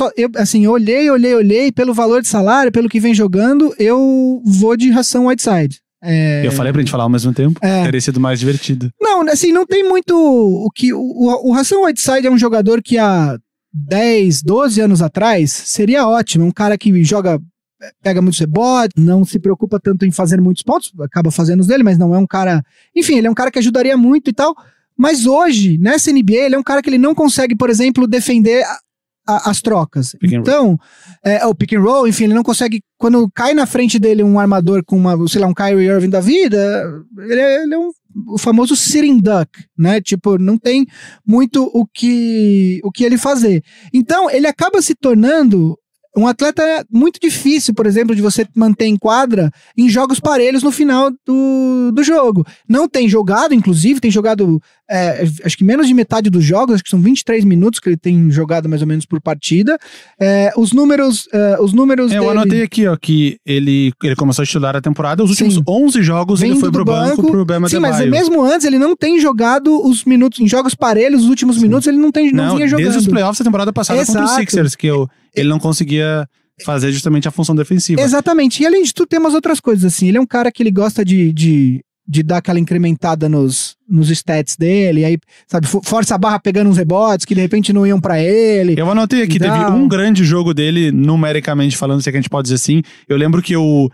eu olhei, pelo valor de salário, pelo que vem jogando, eu vou de Hassan Whiteside. Eu falei pra gente falar ao mesmo tempo, teria sido mais divertido. Não, assim, não tem muito o que... O Hassan Whiteside é um jogador que há 10, 12 anos atrás seria ótimo, um cara que pega muitos rebotes, não se preocupa tanto em fazer muitos pontos, acaba fazendo os dele, mas não é um cara... Enfim, ele é um cara que ajudaria muito e tal... Mas hoje, nessa NBA, ele é um cara que ele não consegue, por exemplo, defender as trocas. Então, o pick and roll, enfim, ele não consegue... Quando cai na frente dele um armador com um Kyrie Irving da vida, ele é o famoso sitting duck, né? Tipo, não tem muito o que ele fazer. Então, ele acaba se tornando um atleta muito difícil, por exemplo, de você manter em quadra em jogos parelhos no final do jogo. Não tem jogado, inclusive, tem jogado acho que menos de metade dos jogos, acho que são 23 minutos que ele tem jogado mais ou menos por partida. Os números dele... Eu anotei aqui, ó, que ele começou a titular a temporada, os últimos 11 jogos ele foi pro banco pro Bam Adebayo. Sim, mas mesmo antes ele não tem jogado os minutos, em jogos parelhos, os últimos minutos ele não vinha jogando. Desde os playoffs da temporada passada contra os Sixers, que ele não conseguia fazer justamente a função defensiva. Exatamente, e além de tudo tem umas outras coisas, assim, ele é um cara que ele gosta de dar aquela incrementada nos stats dele, aí, sabe, força a barra pegando uns rebotes que de repente não iam pra ele. Eu anotei aqui, teve um grande jogo dele, numericamente falando, se é que a gente pode dizer assim. Eu lembro que eu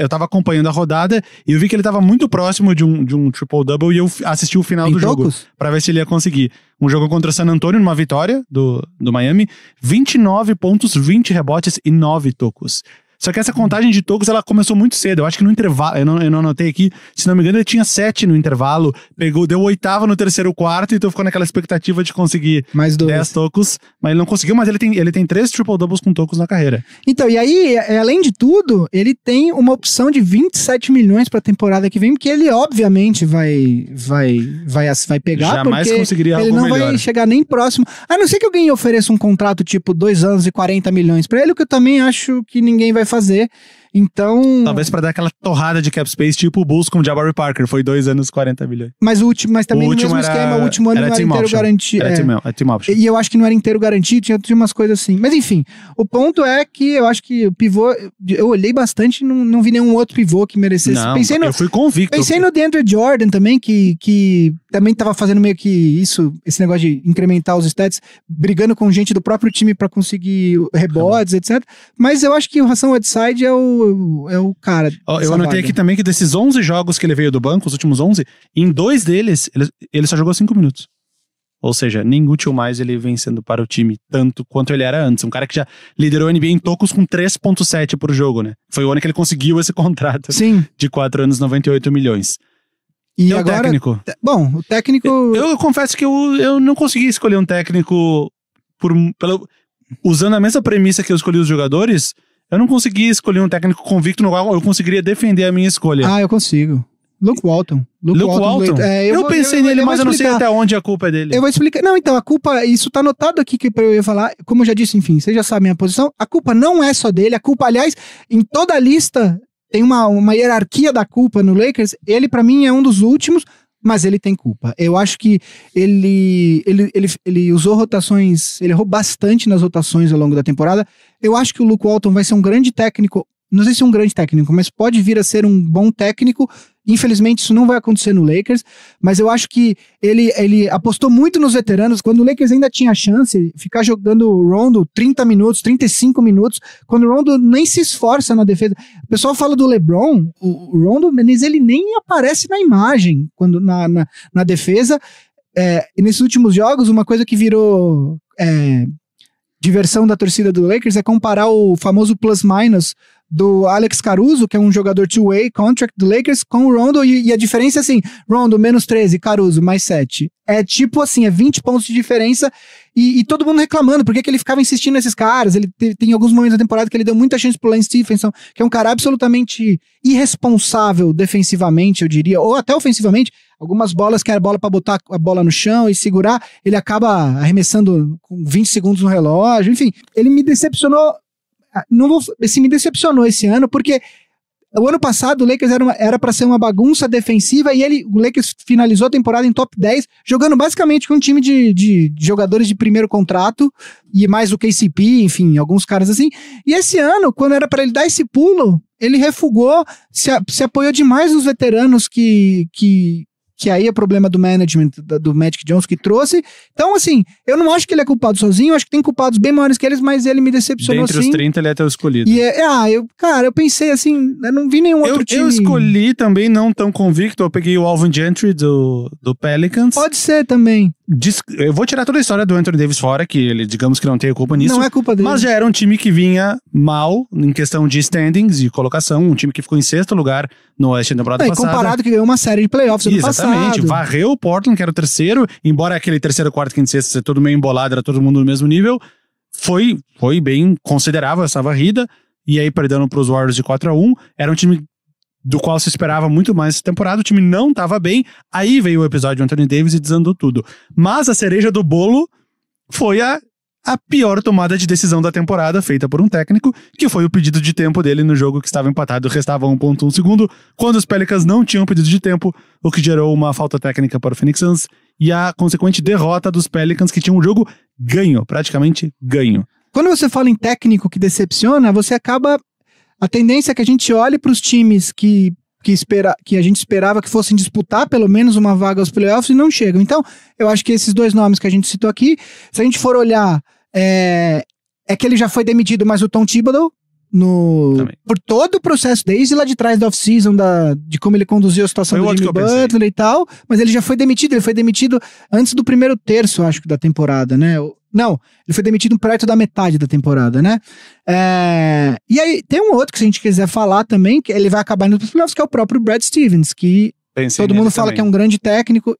tava acompanhando a rodada e eu vi que ele tava muito próximo de um triple-double e eu assisti o final do jogo pra ver se ele ia conseguir. Um jogo contra o San Antonio, numa vitória do Miami, 29 pontos, 20 rebotes e 9 tocos. Só que essa contagem de tocos, ela começou muito cedo. Eu acho que no intervalo, eu não anotei aqui, se não me engano, ele tinha 7 no intervalo, deu 8º no terceiro quarto, então ficou naquela expectativa de conseguir mais 10 tocos, mas ele não conseguiu, mas ele tem 3 triple-doubles com tocos na carreira. Então, e aí, além de tudo, ele tem uma opção de 27 milhões pra temporada que vem, porque ele obviamente vai pegar, jamais porque conseguiria ele não vai chegar nem próximo, a não ser que alguém ofereça um contrato tipo 2 anos e 40 milhões pra ele, o que eu também acho que ninguém vai fazer. Então... Talvez pra dar aquela torrada de cap space, tipo o Bulls com o Jabari Parker, foi 2 anos, 40 milhões. Mas também no mesmo esquema, o último ano não era inteiro garantido. Era team option. E eu acho que não era inteiro garantido, tinha umas coisas assim. Mas enfim, o ponto é que eu acho que o pivô, eu olhei bastante e não vi nenhum outro pivô que merecesse. Não, eu fui convicto. Pensei no DeAndre Jordan também, que também tava fazendo meio que esse negócio de incrementar os stats, brigando com gente do próprio time pra conseguir rebotes, etc. Mas eu acho que o Hassan Whiteside é o cara. Eu anotei aqui também que desses 11 jogos que ele veio do banco, os últimos 11, em 2 deles, ele só jogou 5 minutos. Ou seja, nem útil mais ele vem sendo para o time tanto quanto ele era antes. Um cara que já liderou a NBA em tocos com 3.7 por jogo, né? Foi o ano que ele conseguiu esse contrato. Sim. De 4 anos, 98 milhões. E agora, o técnico? Bom, o técnico... Eu confesso que eu não consegui escolher um técnico usando a mesma premissa que eu escolhi os jogadores. Eu não consegui escolher um técnico convicto no qual eu conseguiria defender a minha escolha. Eu consigo. Luke Walton. Luke Walton? Eu pensei nele, mas eu não sei até onde a culpa é dele. Eu vou explicar. Não, então, a culpa, isso tá anotado aqui que eu ia falar, como eu já disse, enfim, vocês já sabem a posição, a culpa não é só dele, a culpa, aliás, em toda a lista, tem uma hierarquia da culpa no Lakers, ele pra mim é um dos últimos, mas ele tem culpa. Eu acho que ele usou rotações, ele errou bastante nas rotações ao longo da temporada. Eu acho que o Luke Walton vai ser um grande técnico, não sei se é um grande técnico, mas pode vir a ser um bom técnico. Infelizmente isso não vai acontecer no Lakers, mas eu acho que ele apostou muito nos veteranos, quando o Lakers ainda tinha chance, ficar jogando o Rondo 30 minutos, 35 minutos, quando o Rondo nem se esforça na defesa. O pessoal fala do LeBron, o Rondo Menezes, ele nem aparece na imagem quando na defesa. E nesses últimos jogos, uma coisa que virou diversão da torcida do Lakers é comparar o famoso plus-minus do Alex Caruso, que é um jogador two-way contract do Lakers, com o Rondo, e a diferença é assim, Rondo menos 13, Caruso mais 7. É tipo assim, é 20 pontos de diferença, e todo mundo reclamando, porque que ele ficava insistindo nesses caras. Ele tem alguns momentos da temporada que ele deu muita chance pro Lance Stephenson, que é um cara absolutamente irresponsável defensivamente, eu diria, ou até ofensivamente. Algumas bolas que era bola pra botar a bola no chão e segurar, ele acaba arremessando com 20 segundos no relógio, enfim. Ele me decepcionou. Me decepcionou esse ano, porque o ano passado o Lakers era para ser uma bagunça defensiva, e o Lakers finalizou a temporada em top 10, jogando basicamente com um time de jogadores de primeiro contrato, e mais o KCP, enfim, alguns caras assim. E esse ano, quando era para ele dar esse pulo, ele refugou, se apoiou demais nos veteranos que aí é problema do management, do Magic Johnson que trouxe. Então, assim, eu não acho que ele é culpado sozinho, eu acho que tem culpados bem maiores que eles, mas ele me decepcionou, sim. Dentre os 30, ele é até o escolhido. E eu pensei assim, eu não vi nenhum outro time. Eu escolhi também, não tão convicto, eu peguei o Alvin Gentry do Pelicans. Pode ser também. Eu vou tirar toda a história do Anthony Davis fora, que ele, digamos que não tem culpa nisso. Não é culpa dele. Mas já era um time que vinha mal em questão de standings, de colocação, um time que ficou em 6º lugar no Oeste da temporada passada. Comparado que ganhou uma série de playoffs ano passado. Exatamente, varreu o Portland, que era o 3º, embora aquele 3º, 4º, 5º, 6º ser tudo meio embolado, era todo mundo no mesmo nível, foi bem considerável essa varrida, e aí perdendo pros Warriors de 4-1, era um time do qual se esperava muito mais essa temporada, o time não estava bem, aí veio o episódio de Anthony Davis e desandou tudo. Mas a cereja do bolo foi a pior tomada de decisão da temporada, feita por um técnico, que foi o pedido de tempo dele no jogo que estava empatado, restava 1.1 segundo, quando os Pelicans não tinham pedido de tempo, o que gerou uma falta técnica para o Phoenix Suns, e a consequente derrota dos Pelicans, que tinham um jogo ganho, praticamente ganho. Quando você fala em técnico que decepciona, você acaba... A tendência é que a gente olhe para os times que a gente esperava que fossem disputar pelo menos uma vaga aos playoffs e não chegam. Então, eu acho que esses 2 nomes que a gente citou aqui, se a gente for olhar, é que ele já foi demitido, mas o Tom Thibodeau, por todo o processo, desde lá de trás da off-season, de como ele conduziu a situação do Jimmy Butler e tal, mas ele já foi demitido, antes do primeiro terço, acho que, da temporada, né? Não, ele foi demitido perto da metade da temporada, né? E aí, tem um outro que, se a gente quiser falar também, que ele vai acabar indo pros playoffs, que é o próprio Brad Stevens, que todo mundo fala também que é um grande técnico,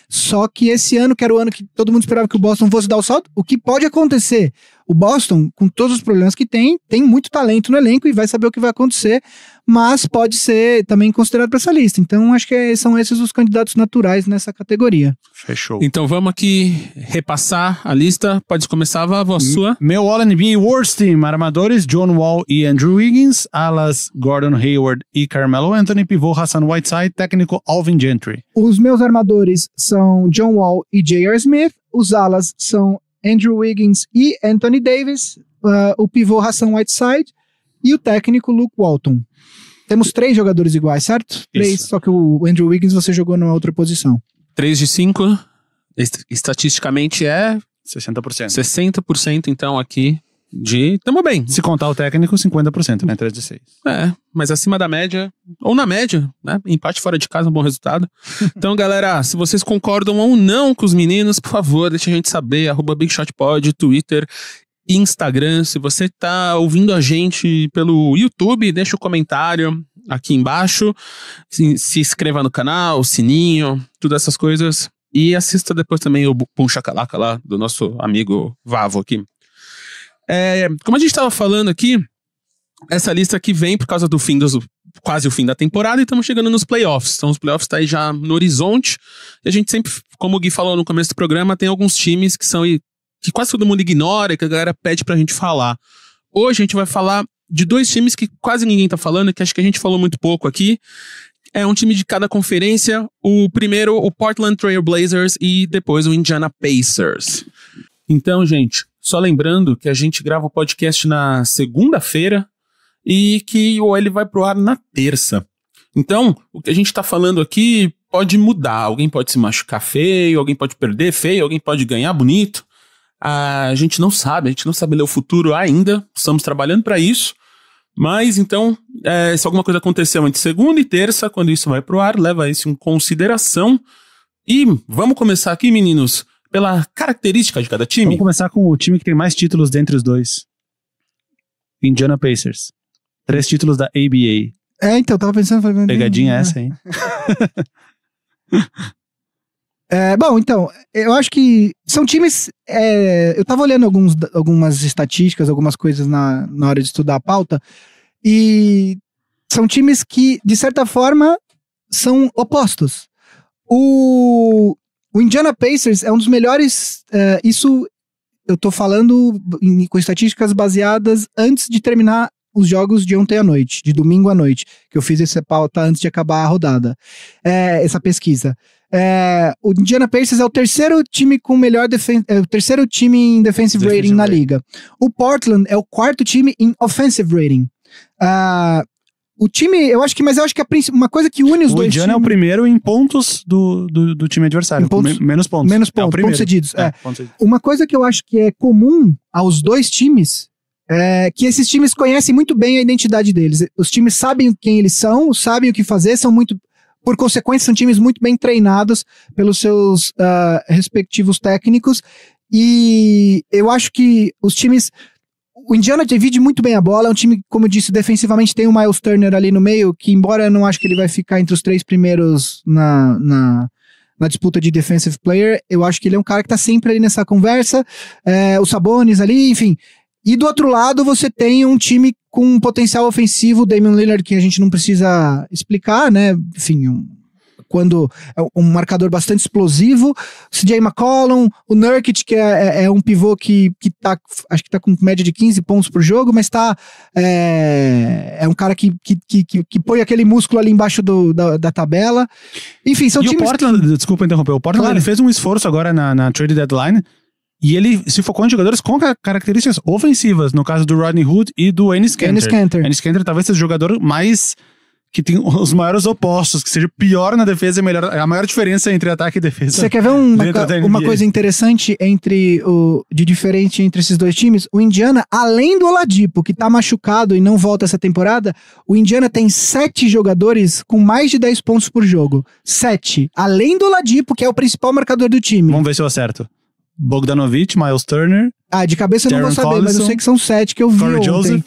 só que esse ano, que era o ano que todo mundo esperava que o Boston fosse dar o salto, o que pode acontecer? O Boston, com todos os problemas que tem muito talento no elenco e vai saber o que vai acontecer, mas pode ser também considerado para essa lista. Então, acho que são esses os candidatos naturais nessa categoria. Fechou. Então vamos aqui repassar a lista. Pode começar, Vavo, a sua. Meu All-NBA Worst Team: armadores John Wall e Andrew Wiggins, alas Gordon Hayward e Carmelo Anthony, pivô Hassan Whiteside, técnico Alvin Gentry. Os meus armadores são John Wall e J.R. Smith, os alas são Andrew Wiggins e Anthony Davis, o pivô Hassan Whiteside e o técnico Luke Walton. Temos 3 jogadores iguais, certo? 3, só que o Andrew Wiggins você jogou numa outra posição. 3 de 5, estatisticamente é 60%. 60%, então, aqui de... Tamo bem. Se contar o técnico, 50%, né? 3 de 6. Mas acima da média, ou na média, né? Empate fora de casa, um bom resultado. Então, galera, se vocês concordam ou não com os meninos, por favor, deixa a gente saber, @BigShotPod, Twitter, Instagram. Se você tá ouvindo a gente pelo YouTube, deixa o comentário aqui embaixo, se inscreva no canal, o sininho, todas essas coisas, e assista depois também o Pum Chacalaca lá do nosso amigo Vavo aqui. Como a gente tava falando aqui, essa lista aqui vem por causa do quase o fim da temporada, e estamos chegando nos playoffs. Então os playoffs tá aí já no horizonte, e a gente sempre, como o Gui falou no começo do programa, tem alguns times que quase todo mundo ignora e que a galera pede pra gente falar. Hoje a gente vai falar de 2 times que quase ninguém tá falando, que acho que a gente falou muito pouco aqui. É um time de cada conferência. O primeiro, o Portland Trail Blazers, e depois o Indiana Pacers. Então, gente, só lembrando que a gente grava o podcast na segunda-feira e que ele vai pro ar na terça. Então, o que a gente tá falando aqui pode mudar. Alguém pode se machucar feio, alguém pode perder feio, alguém pode ganhar bonito. A gente não sabe ler o futuro ainda, estamos trabalhando para isso, mas então, se alguma coisa aconteceu entre segunda e terça, quando isso vai pro ar, leva isso em consideração. E vamos começar aqui, meninos, pela característica de cada time. Vamos começar com o time que tem mais títulos dentre os 2. Indiana Pacers. 3 títulos da ABA. Então, eu tava pensando... Pegadinha essa, hein? Bom, então, eu acho que são times... eu tava olhando algumas estatísticas, algumas coisas na hora de estudar a pauta, e são times que, de certa forma, são opostos. O Indiana Pacers é um dos melhores... isso eu tô falando com estatísticas baseadas antes de terminar os jogos de ontem à noite, de domingo à noite, que eu fiz essa pauta antes de acabar a rodada, essa pesquisa. O Indiana Pacers é o terceiro time com melhor o terceiro time em defensive rating na liga. O Portland é o 4º time em offensive rating. O time, eu acho que uma coisa que une os dois times... O Indiana é o primeiro em pontos do time adversário. Menos pontos. Menos pontos, pontos cedidos. Uma coisa que eu acho que é comum aos 2 times é que esses times conhecem muito bem a identidade deles. Os times sabem quem eles são, sabem o que fazer, por consequência, são times muito bem treinados pelos seus respectivos técnicos, e eu acho que os times... O Indiana divide muito bem a bola, é um time, como eu disse, defensivamente tem o Miles Turner ali no meio, que embora eu não acho que ele vai ficar entre os 3 primeiros na disputa de defensive player, eu acho que ele é um cara que tá sempre ali nessa conversa, o Sabonis ali, enfim. E do outro lado você tem um time com um potencial ofensivo, Damian Lillard, que a gente não precisa explicar, né? Enfim, quando é um marcador bastante explosivo, CJ McCollum, o Nurkic, que é um pivô que tá, acho que tá com média de 15 pontos por jogo, mas é um cara que põe aquele músculo ali embaixo da tabela. Enfim, são times... E o Portland, desculpa interromper, o Portland ele fez um esforço agora na trade deadline, e ele se focou em jogadores com características ofensivas, no caso do Rodney Hood e do Enes Kanter. Enes Kanter talvez seja o jogador mais... que tem os maiores opostos, que seja pior na defesa e melhor, a maior diferença entre ataque e defesa. Você quer ver uma coisa interessante diferente entre esses 2 times? O Indiana, além do Oladipo, que tá machucado e não volta essa temporada, o Indiana tem 7 jogadores com mais de 10 pontos por jogo. 7. Além do Oladipo, que é o principal marcador do time. Vamos ver se eu acerto. Bogdanovic, Miles Turner. De cabeça eu não vou saber, Collison, mas eu sei que são 7 que eu vi Corey ontem. Joseph,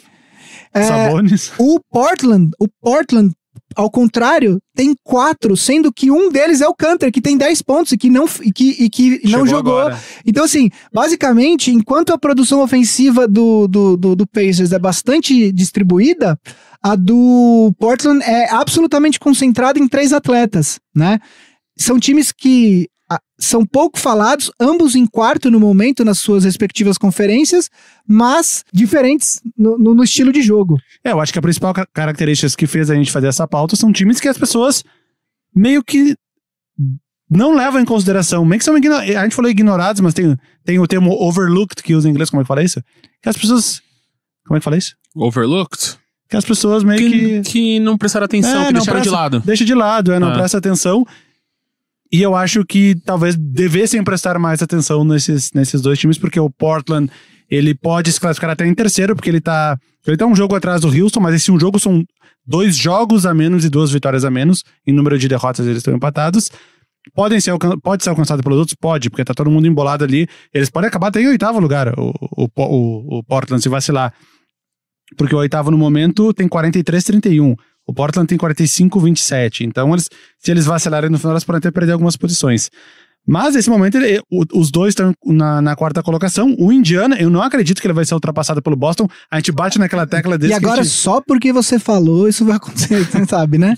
Sabonis. O Portland, ao contrário, tem 4, sendo que um deles é o Kanter, que tem 10 pontos e que não jogou. Agora. Então, assim, basicamente, enquanto a produção ofensiva do Pacers é bastante distribuída, A do Portland é absolutamente concentrada em 3 atletas, né? São times que são pouco falados, ambos em quarto no momento nas suas respectivas conferências, mas diferentes no estilo de jogo. Eu acho que a principal característica que fez a gente fazer essa pauta são times que as pessoas meio que não levam em consideração, meio que são ignorados. A gente falou ignorados, mas tem o termo overlooked, que usa em inglês, como é que fala isso? Que as pessoas... Como é que fala isso? Overlooked? Que as pessoas meio que não prestaram atenção, que deixaram de lado. Deixa de lado, não presta atenção. E eu acho que talvez devessem prestar mais atenção nesses 2 times, porque o Portland, ele pode se classificar até em terceiro, porque ele tá um jogo atrás do Houston, mas esse um jogo são 2 jogos a menos e 2 vitórias a menos. Em número de derrotas eles estão empatados. Pode ser alcançado pelos outros? Pode, porque tá todo mundo embolado ali. Eles podem acabar até em 8º lugar, o Portland, se vacilar. Porque o 8º no momento tem 43-31. O Portland tem 45-27. Então, se eles vacilarem no final, eles podem até perder algumas posições. Mas, nesse momento, os 2 estão na 4ª colocação. O Indiana, eu não acredito que ele vai ser ultrapassado pelo Boston. A gente bate naquela tecla desse. E agora, só porque você falou, isso vai acontecer, você sabe, né?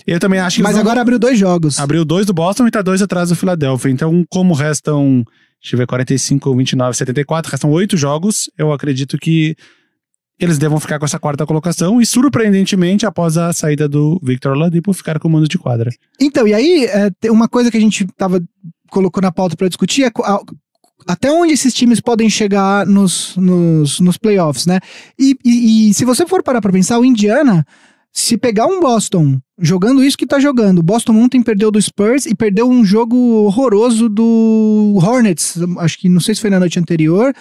Eu também acho que... Mas agora abriu 2 jogos. Abriu 2 do Boston e tá 2 atrás do Philadelphia. Então, como restam... Deixa eu ver, 45, 29, 74. Restam 8 jogos. Eu acredito que eles devam ficar com essa 4ª colocação e, surpreendentemente, após a saída do Victor Oladipo, ficar com o mando de quadra. Então, e aí, uma coisa que a gente colocou na pauta para discutir é até onde esses times podem chegar nos playoffs, né? E se você for parar para pensar, o Indiana, se pegar um Boston jogando isso que tá jogando, o Boston ontem perdeu do Spurs e perdeu um jogo horroroso do Hornets, acho que não sei se foi na noite anterior,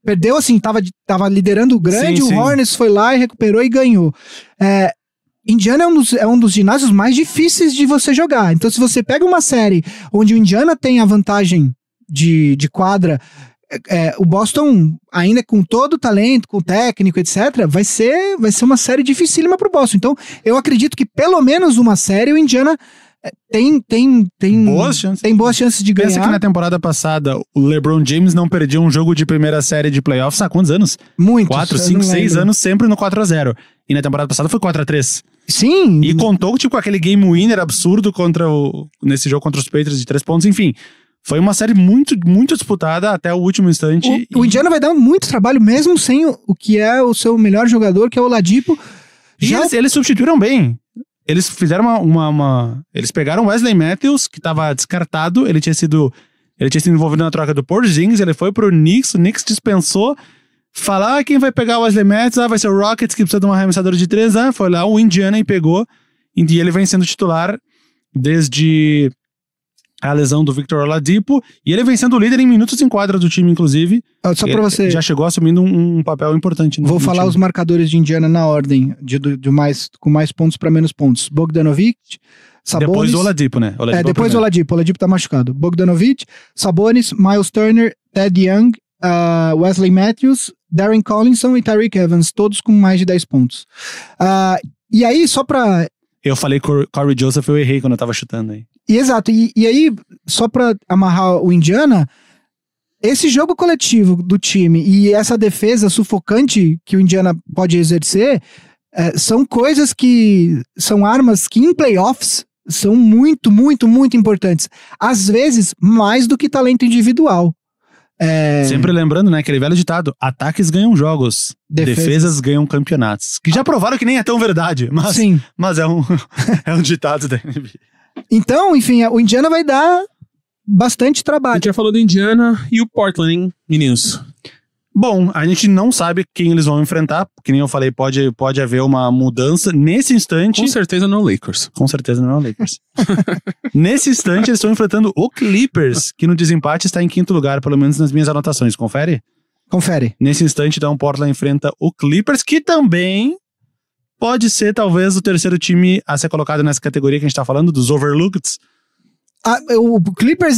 perdeu assim, tava liderando o grande, sim. Hornets foi lá e recuperou e ganhou. Indiana é um dos ginásios mais difíceis de você jogar, então se você pega uma série onde o Indiana tem a vantagem de quadra, o Boston, ainda com todo o talento, com o técnico, etc., vai ser uma série dificílima pro Boston. Então, eu acredito que pelo menos uma série o Indiana tem boas chances de ganhar. Pensa que na temporada passada o LeBron James não perdia um jogo de primeira série de playoffs há quantos anos? Muitos. 4, 5, 6 anos, sempre no 4-0. E na temporada passada foi 4-3. Sim. E contou com aquele game winner absurdo nesse jogo contra os Patriots de 3 pontos, enfim... Foi uma série muito, muito disputada até o último instante. O Indiana vai dar muito trabalho, mesmo sem o que é o seu melhor jogador, que é o Oladipo. Eles substituíram bem. Eles fizeram Eles pegaram o Wesley Matthews, que estava descartado. Ele tinha sido envolvido na troca do Porzingis. Ele foi pro Knicks. O Knicks dispensou. Falar quem vai pegar o Wesley Matthews. Vai ser o Rockets, que precisa de um arremessador de 3. Foi lá o Indiana e pegou. E ele vem sendo titular desde... a lesão do Victor Oladipo, e ele vem sendo o líder em minutos em quadra do time, inclusive. Só pra você... Já chegou assumindo um papel importante. Vou falar time. Os marcadores de Indiana na ordem, com mais pontos para menos pontos. Bogdanovic, Sabonis... Depois do Oladipo, né? Depois do Oladipo. O Oladipo tá machucado. Bogdanovic, Sabonis, Miles Turner, Ted Young, Wesley Matthews, Darren Collinson e Tyreke Evans, todos com mais de 10 pontos. E aí, só pra... Eu falei Corey Joseph, eu errei quando eu tava chutando aí. Exato, e aí, só pra amarrar o Indiana, esse jogo coletivo do time e essa defesa sufocante que o Indiana pode exercer, são coisas são armas que em playoffs são muito, muito, muito importantes. Às vezes, mais do que talento individual. Sempre lembrando, né, aquele velho ditado, ataques ganham jogos, defesas ganham campeonatos. Que já provaram que nem é tão verdade, mas, sim. Mas é um ditado da NBA. Então, enfim, o Indiana vai dar bastante trabalho. A gente já falou do Indiana e o Portland, hein, meninos? Bom, a gente não sabe quem eles vão enfrentar, que nem eu falei, pode haver uma mudança nesse instante. Com certeza não é o Lakers. Com certeza não é o Lakers. Nesse instante eles estão enfrentando o Clippers, que no desempate está em 5º lugar, pelo menos nas minhas anotações. Confere? Confere. Nesse instante, então, o Portland enfrenta o Clippers, que também pode ser talvez o terceiro time a ser colocado nessa categoria que a gente tá falando, dos overlooked. O Clippers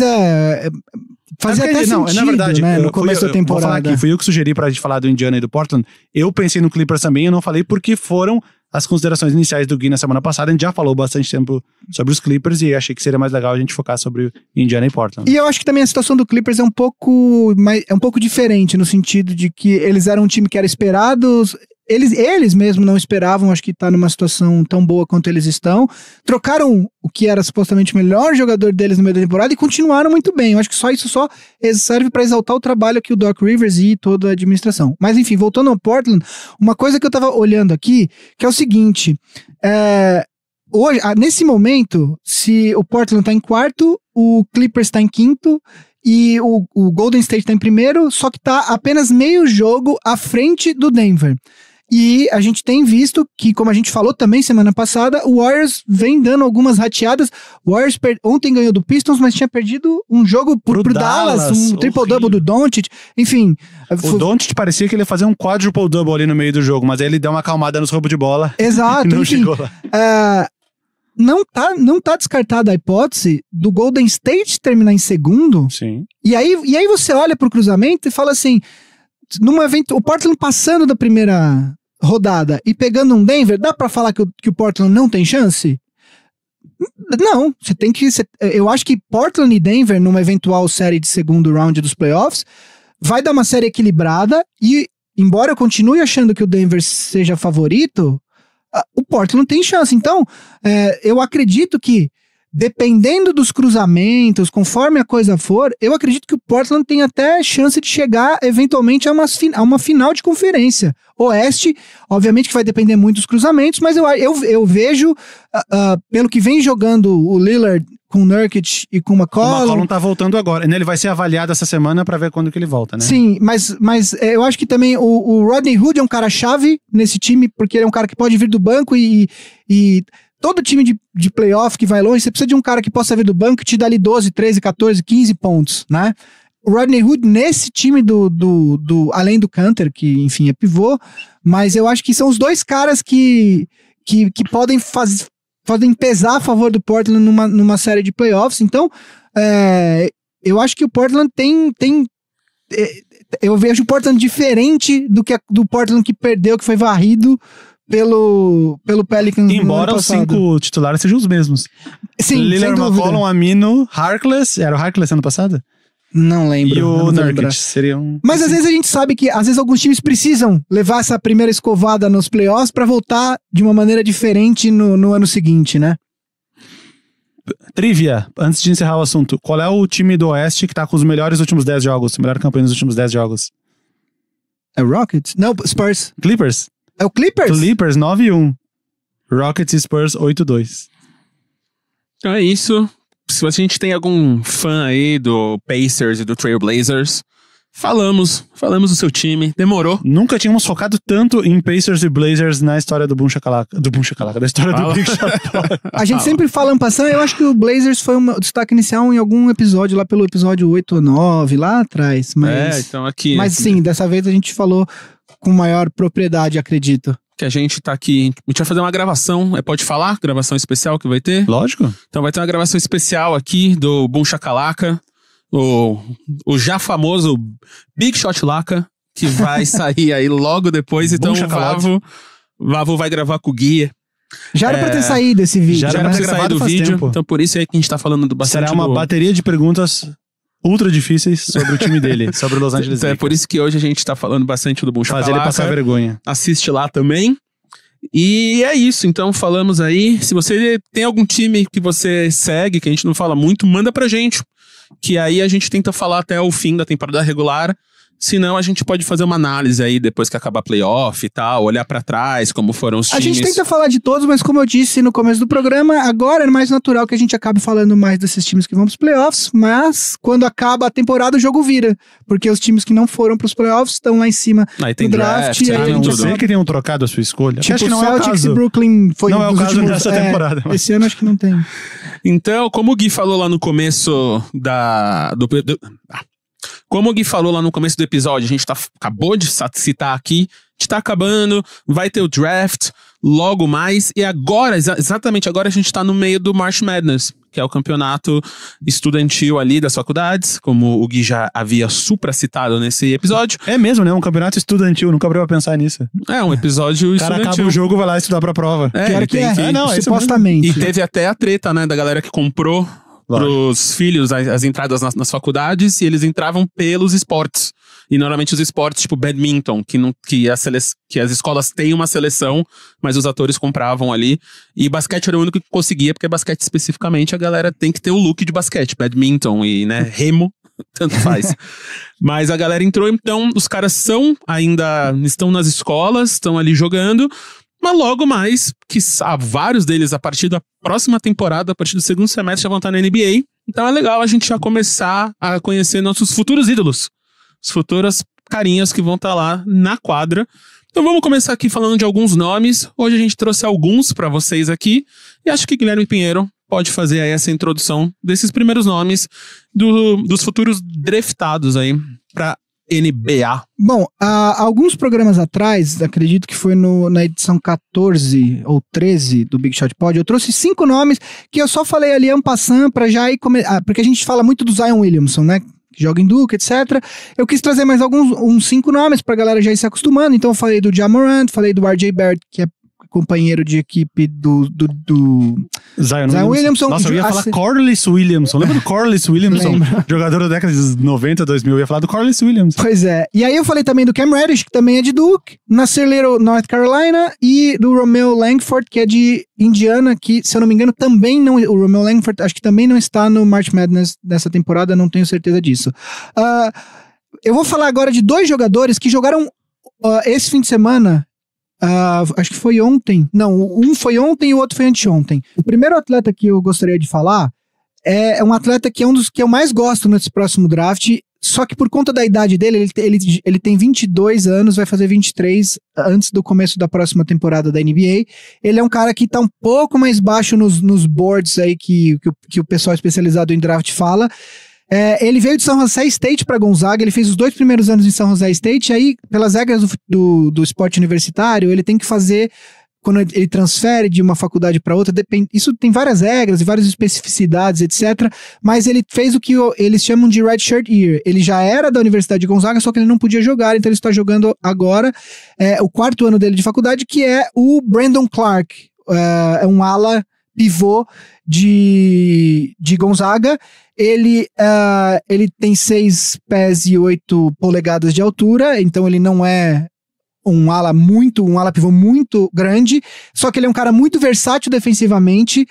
fazia até sentido, na verdade, né, no começo da temporada. Vou falar aqui, fui eu que sugeri pra gente falar do Indiana e do Portland. Eu pensei no Clippers também, eu não falei porque foram as considerações iniciais do Gui na semana passada. A gente já falou bastante tempo sobre os Clippers e achei que seria mais legal a gente focar sobre Indiana e Portland. E eu acho que também a situação do Clippers é um pouco diferente, no sentido de que eles eram um time que era esperado, eles mesmos não esperavam, acho que tá numa situação tão boa quanto eles estão. Trocaram o que era supostamente o melhor jogador deles no meio da temporada e continuaram muito bem. Eu acho que isso só serve para exaltar o trabalho aqui o Doc Rivers e toda a administração. Mas enfim, voltando ao Portland, uma coisa que eu tava olhando aqui, que é o seguinte, hoje, nesse momento, se o Portland tá em quarto, o Clippers tá em quinto, e o Golden State tá em primeiro, só que tá apenas meio jogo à frente do Denver. E a gente tem visto que, como a gente falou também semana passada, o Warriors vem dando algumas rateadas. O Warriors ontem ganhou do Pistons, mas tinha perdido um jogo pro Dallas, um triple-double do Doncic. Enfim. O Doncic parecia que ele ia fazer um quadruple-double ali no meio do jogo, mas aí ele deu uma acalmada nos roubos de bola. Exato. E não chegou lá. Não tá descartada a hipótese do Golden State terminar em segundo. Sim. E aí você olha pro cruzamento e fala assim, num evento, o Portland passando da primeira rodada e pegando um Denver, dá pra falar que o Portland não tem chance? Não, você tem que... eu acho que Portland e Denver, numa eventual série de segundo round dos playoffs, vai dar uma série equilibrada e, embora eu continue achando que o Denver seja favorito, o Portland tem chance. Então, eu acredito que, dependendo dos cruzamentos, conforme a coisa for, eu acredito que o Portland tem até chance de chegar, eventualmente, a uma final de conferência. Oeste, obviamente que vai depender muito dos cruzamentos, mas eu vejo, pelo que vem jogando o Lillard com o Nurkic e com o McCollum... O McCollum tá voltando agora. Ele vai ser avaliado essa semana pra ver quando que ele volta, né? Sim, mas eu acho que também o Rodney Hood é um cara-chave nesse time, porque ele é um cara que pode vir do banco e todo time de playoff que vai longe, você precisa de um cara que possa vir do banco e te dá ali 12, 13, 14, 15 pontos, né? O Rodney Hood nesse time além do Canter, que enfim é pivô, mas eu acho que são os dois caras que podem pesar a favor do Portland numa série de playoffs. Então, eu acho que o Portland tem eu vejo o Portland diferente do Portland que perdeu, que foi varrido pelo Pelicans. Embora os 5 titulares sejam os mesmos. Sim, Lillard, McCollum, Amino, Harkless. Era o Harkless ano passado? Não lembro. E o Nurkic seriam... Mas às vezes a gente sabe que às vezes alguns times precisam levar essa primeira escovada nos playoffs pra voltar de uma maneira diferente no ano seguinte, né? Trivia, antes de encerrar o assunto. Qual é o time do Oeste que tá com os melhores últimos 10 jogos? Melhor campanha nos últimos 10 jogos? É o Rockets? Não, Spurs. Clippers. É o Clippers? Clippers 9-1. Rockets e Spurs 8-2. Então é isso. Se a gente tem algum fã aí do Pacers e do Trailblazers, falamos do seu time, demorou. Nunca tínhamos focado tanto em Pacers e Blazers na história do Boom Shakalaka. Da história do Big Shot. A gente sempre fala em passando, eu acho que o Blazers foi um destaque inicial em algum episódio, lá pelo episódio 8 ou 9, lá atrás. Mas, então aqui... Mas sim, dessa vez a gente falou com maior propriedade, acredito. Que a gente tá aqui, a gente vai fazer uma gravação, pode falar? Gravação especial que vai ter? Lógico. Então vai ter uma gravação especial aqui do Boom Shakalaka, o já famoso Big Shot Laka, que vai sair aí logo depois. Então o Vavo vai gravar com o Gui. Já era pra ter saído esse vídeo. Já era pra ter saído o vídeo, tempo. Então por isso é que a gente tá falando bastante. Será uma bateria de perguntas ultra difíceis sobre o time dele, sobre o Los Angeles Lakers. É por isso que hoje a gente tá falando bastante do Boom Shakalaka. Fazer ele passar vergonha. Assiste lá também. E é isso, então falamos aí. Se você tem algum time que você segue, que a gente não fala muito, manda pra gente. Que aí a gente tenta falar até o fim da temporada regular. Senão a gente pode fazer uma análise aí depois que acabar playoff e tal, olhar pra trás, como foram os times. A gente tenta falar de todos, mas como eu disse no começo do programa, agora é mais natural que a gente acabe falando mais desses times que vão pros playoffs, mas quando acaba a temporada o jogo vira, porque os times que não foram pros playoffs estão lá em cima aí tem do draft. E aí você que tenham trocado a sua escolha. Tipo, acho que não Celtics é o caso. E Brooklyn foi não é o caso últimos, dessa temporada. Mas... Esse ano acho que não tem. Então, como o Gui falou lá no começo como o Gui falou lá no começo do episódio, a gente acabou de citar aqui, a gente tá acabando, vai ter o draft logo mais, e agora, exatamente agora a gente tá no meio do March Madness, que é o campeonato estudantil ali das faculdades, como o Gui já havia supracitado nesse episódio. É mesmo, né? Um campeonato estudantil, nunca parei pra pensar nisso. É, um episódio estudantil. O cara acaba o jogo, vai lá estudar pra prova. Supostamente. E teve até a treta, né, da galera que comprou pros filhos as entradas nas faculdades, e eles entravam pelos esportes. E normalmente os esportes, tipo badminton, que as escolas têm uma seleção, mas os atores compravam ali. E basquete era o único que conseguia, porque basquete especificamente a galera tem que ter o look de basquete. Badminton e, né, remo, tanto faz. Mas a galera entrou, então os caras estão nas escolas, estão ali jogando. Mas logo mais, que vários deles, a partir da próxima temporada, a partir do segundo semestre, já vão estar na NBA. Então é legal a gente já começar a conhecer nossos futuros ídolos. As futuras carinhas que vão estar lá na quadra. Então vamos começar aqui falando de alguns nomes. Hoje a gente trouxe alguns para vocês aqui. E acho que Guilherme Pinheiro pode fazer aí essa introdução desses primeiros nomes dos futuros draftados aí para NBA. Bom, há alguns programas atrás, acredito que foi na edição 14 ou 13 do Big Shot Pod, eu trouxe 5 nomes que eu só falei ali en passant pra já ir porque a gente fala muito do Zion Williamson, né? Que joga em Duke, etc. Eu quis trazer mais uns 5 nomes pra galera já ir se acostumando. Então eu falei do Ja Morant, falei do RJ Barrett, que é companheiro de equipe do Zion Williamson. Nossa, eu ia falar Corliss Williamson. Lembra do Corliss Williamson? Jogador da década de 90, 2000. Eu ia falar do Corliss Williamson. Pois é. E aí eu falei também do Cam Reddish, que também é de Duke, Nasir Little, North Carolina, e do Romeo Langford, que é de Indiana, que, se eu não me engano, também não... O Romeo Langford, acho que também não está no March Madness dessa temporada, não tenho certeza disso. Eu vou falar agora de 2 jogadores que jogaram esse fim de semana. Acho que foi ontem. Não, um foi ontem e o outro foi anteontem. O primeiro atleta que eu gostaria de falar é um atleta que é um dos que eu mais gosto nesse próximo draft. Só que por conta da idade dele, ele tem 22 anos, vai fazer 23 antes do começo da próxima temporada da NBA. Ele é um cara que tá um pouco mais baixo nos boards aí que o pessoal especializado em draft fala. Ele veio de San Jose State para Gonzaga, ele fez os 2 primeiros anos em San Jose State, e aí, pelas regras do esporte universitário, ele tem que fazer, quando ele transfere de uma faculdade para outra, isso tem várias regras e várias especificidades, etc., mas ele fez o que eles chamam de redshirt year. Ele já era da Universidade de Gonzaga, só que ele não podia jogar, então ele está jogando agora o 4º ano dele de faculdade, que é o Brandon Clark, é um ala pivô de Gonzaga. Ele tem 6 pés e 8 polegadas de altura, então ele não é um ala pivô muito grande, só que ele é um cara muito versátil defensivamente.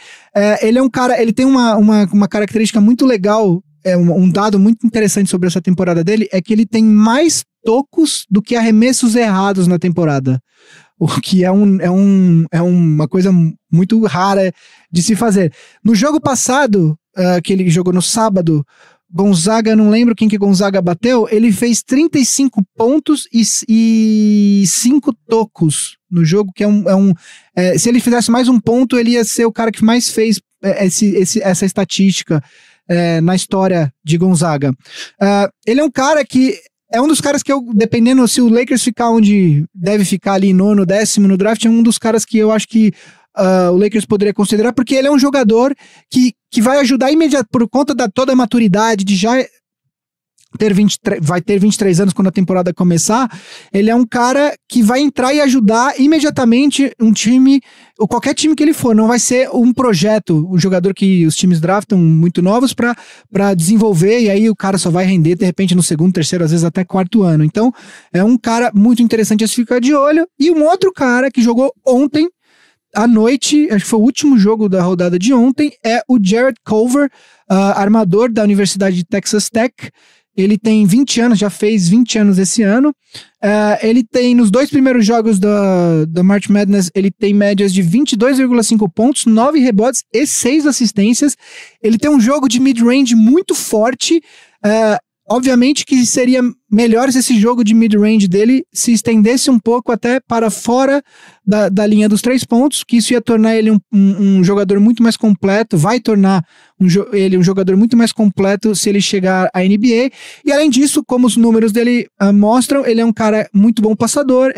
Ele tem uma característica muito legal, um dado muito interessante sobre essa temporada dele, é que ele tem mais tocos do que arremessos errados na temporada. O que é uma coisa muito rara de se fazer. No jogo passado, que ele jogou no sábado, Gonzaga, não lembro quem que Gonzaga bateu, ele fez 35 pontos e 5 tocos no jogo, que se ele fizesse mais um ponto, ele ia ser o cara que mais fez essa estatística na história de Gonzaga. Ele é um cara que é um dos caras que dependendo se o Lakers ficar onde deve ficar ali, 9º, 10º no draft, é um dos caras que eu acho que o Lakers poderia considerar, porque ele é um jogador que vai ajudar imediatamente, por conta da toda a maturidade, de já vai ter 23 anos quando a temporada começar. Ele é um cara que vai entrar e ajudar imediatamente um time, ou qualquer time que ele for. Não vai ser um projeto, um jogador que os times draftam muito novos para desenvolver, e aí o cara só vai render de repente no 2º, 3º, às vezes até 4º ano. Então é um cara muito interessante a se ficar de olho. E um outro cara que jogou ontem à noite, acho que foi o último jogo da rodada de ontem, é o Jarrett Culver, armador da Universidade de Texas Tech. Ele tem 20 anos, já fez 20 anos esse ano. Ele tem, nos 2 primeiros jogos da March Madness, ele tem médias de 22,5 pontos, 9 rebotes e 6 assistências. Ele tem um jogo de mid-range muito forte. Obviamente que seria melhor se esse jogo de mid-range dele se estendesse um pouco até para fora da linha dos 3 pontos, que isso ia tornar ele um jogador muito mais completo, vai tornar ele um jogador muito mais completo se ele chegar à NBA. E além disso, como os números dele mostram, ele é um cara muito bom passador,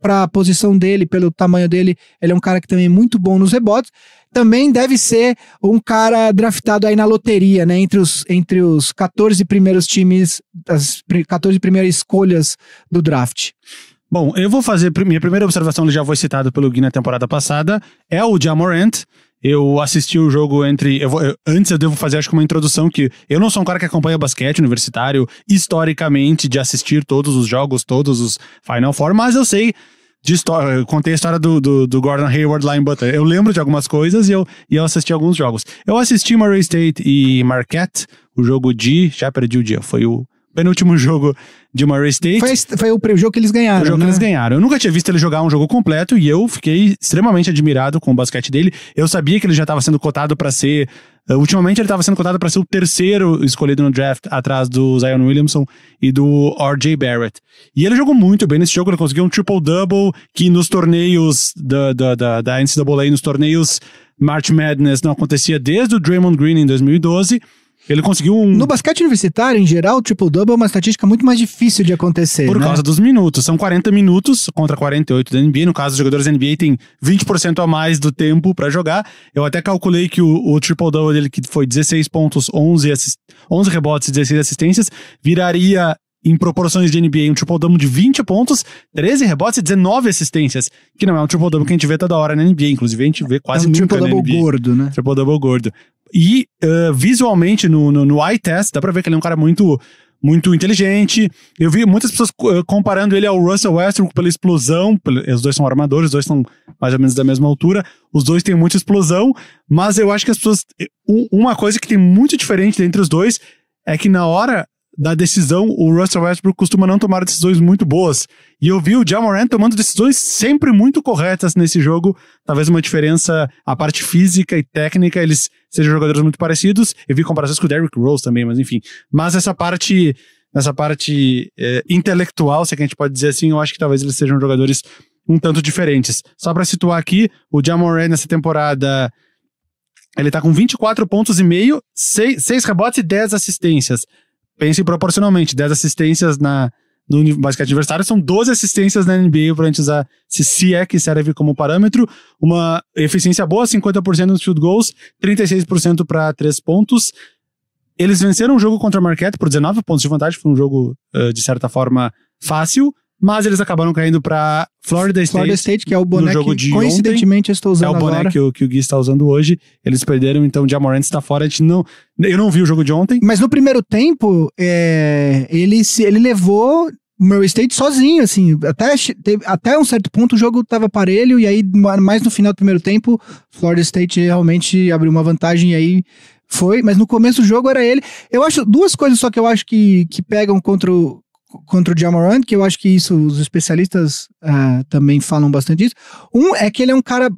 para a posição dele, pelo tamanho dele, ele é um cara que também é muito bom nos rebotes. Também deve ser um cara draftado aí na loteria, né? Entre os 14 primeiros times, as 14 primeiras escolhas do draft. Bom, eu vou fazer minha primeira observação, ele já foi citado pelo Gui na temporada passada, é o Ja Morant. Eu assisti o jogo antes eu devo fazer, acho que uma introdução que eu não sou um cara que acompanha basquete universitário historicamente, de assistir todos os jogos, todos os Final Four, mas eu sei de história. Eu contei a história do Gordon Hayward lá em Butler. Eu lembro de algumas coisas e eu assisti alguns jogos. Eu assisti Murray State e Marquette, o jogo já perdi o dia, foi o penúltimo jogo de Murray State. Foi o jogo que eles ganharam, O jogo que eles ganharam. Eu nunca tinha visto ele jogar um jogo completo e eu fiquei extremamente admirado com o basquete dele. Eu sabia que ele já estava sendo cotado para ser... ultimamente ele estava sendo cotado para ser o terceiro escolhido no draft, atrás do Zion Williamson e do R.J. Barrett. E ele jogou muito bem nesse jogo. Ele conseguiu um triple-double que nos torneios da NCAA, nos torneios March Madness, não acontecia desde o Draymond Green em 2012. Ele conseguiu No basquete universitário, em geral, o triple-double é uma estatística muito mais difícil de acontecer, por causa dos minutos. São 40 minutos contra 48 da NBA. No caso, os jogadores da NBA têm 20% a mais do tempo pra jogar. Eu até calculei que o triple-double dele, que foi 16 pontos, 11 rebotes e 16 assistências, viraria, em proporções de NBA, um triple-double de 20 pontos, 13 rebotes e 19 assistências, que não é um triple-double que a gente vê toda hora na NBA. Inclusive, a gente vê quase nunca na NBA. Triple-double gordo, né? Triple-double gordo. E visualmente, no eye test, dá pra ver que ele é um cara muito, muito inteligente. Eu vi muitas pessoas comparando ele ao Russell Westbrook pela explosão. Os dois são armadores, os dois são mais ou menos da mesma altura. Os dois têm muita explosão, mas eu acho que as pessoas... Uma coisa que tem muito diferente entre os dois é que na hora da decisão, o Russell Westbrook costuma não tomar decisões muito boas. E eu vi o Ja Morant tomando decisões sempre muito corretas nesse jogo. Talvez uma diferença, a parte física e técnica, eles sejam jogadores muito parecidos. Eu vi comparações com o Derrick Rose também, mas enfim. Mas essa parte intelectual, se é que a gente pode dizer assim, eu acho que talvez eles sejam jogadores um tanto diferentes. Só pra situar aqui, o Ja Morant nessa temporada, ele tá com 24 pontos e meio, 6 rebotes e 10 assistências. Pensem proporcionalmente, 10 assistências no basquete adversário, são 12 assistências na NBA pra gente usar, se é que serve como parâmetro. Uma eficiência boa, 50% nos field goals, 36% para 3 pontos. Eles venceram o jogo contra a Marquette por 19 pontos de vantagem, foi um jogo, de certa forma, fácil, mas eles acabaram caindo pra Florida State, que é o boneco que, coincidentemente, eu estou usando agora. É o boneco que o Gui está usando hoje. Eles perderam, então o Ja Morant está fora. Eu não vi o jogo de ontem. Mas no primeiro tempo, ele levou o Murray State sozinho, assim. Até um certo ponto o jogo estava parelho, e aí, mais no final do primeiro tempo, Florida State realmente abriu uma vantagem, e aí foi. Mas no começo do jogo era ele. Eu acho duas coisas só que eu acho que pegam contra o Ja Morant, que eu acho que isso os especialistas também falam bastante disso. Um é que ele é um cara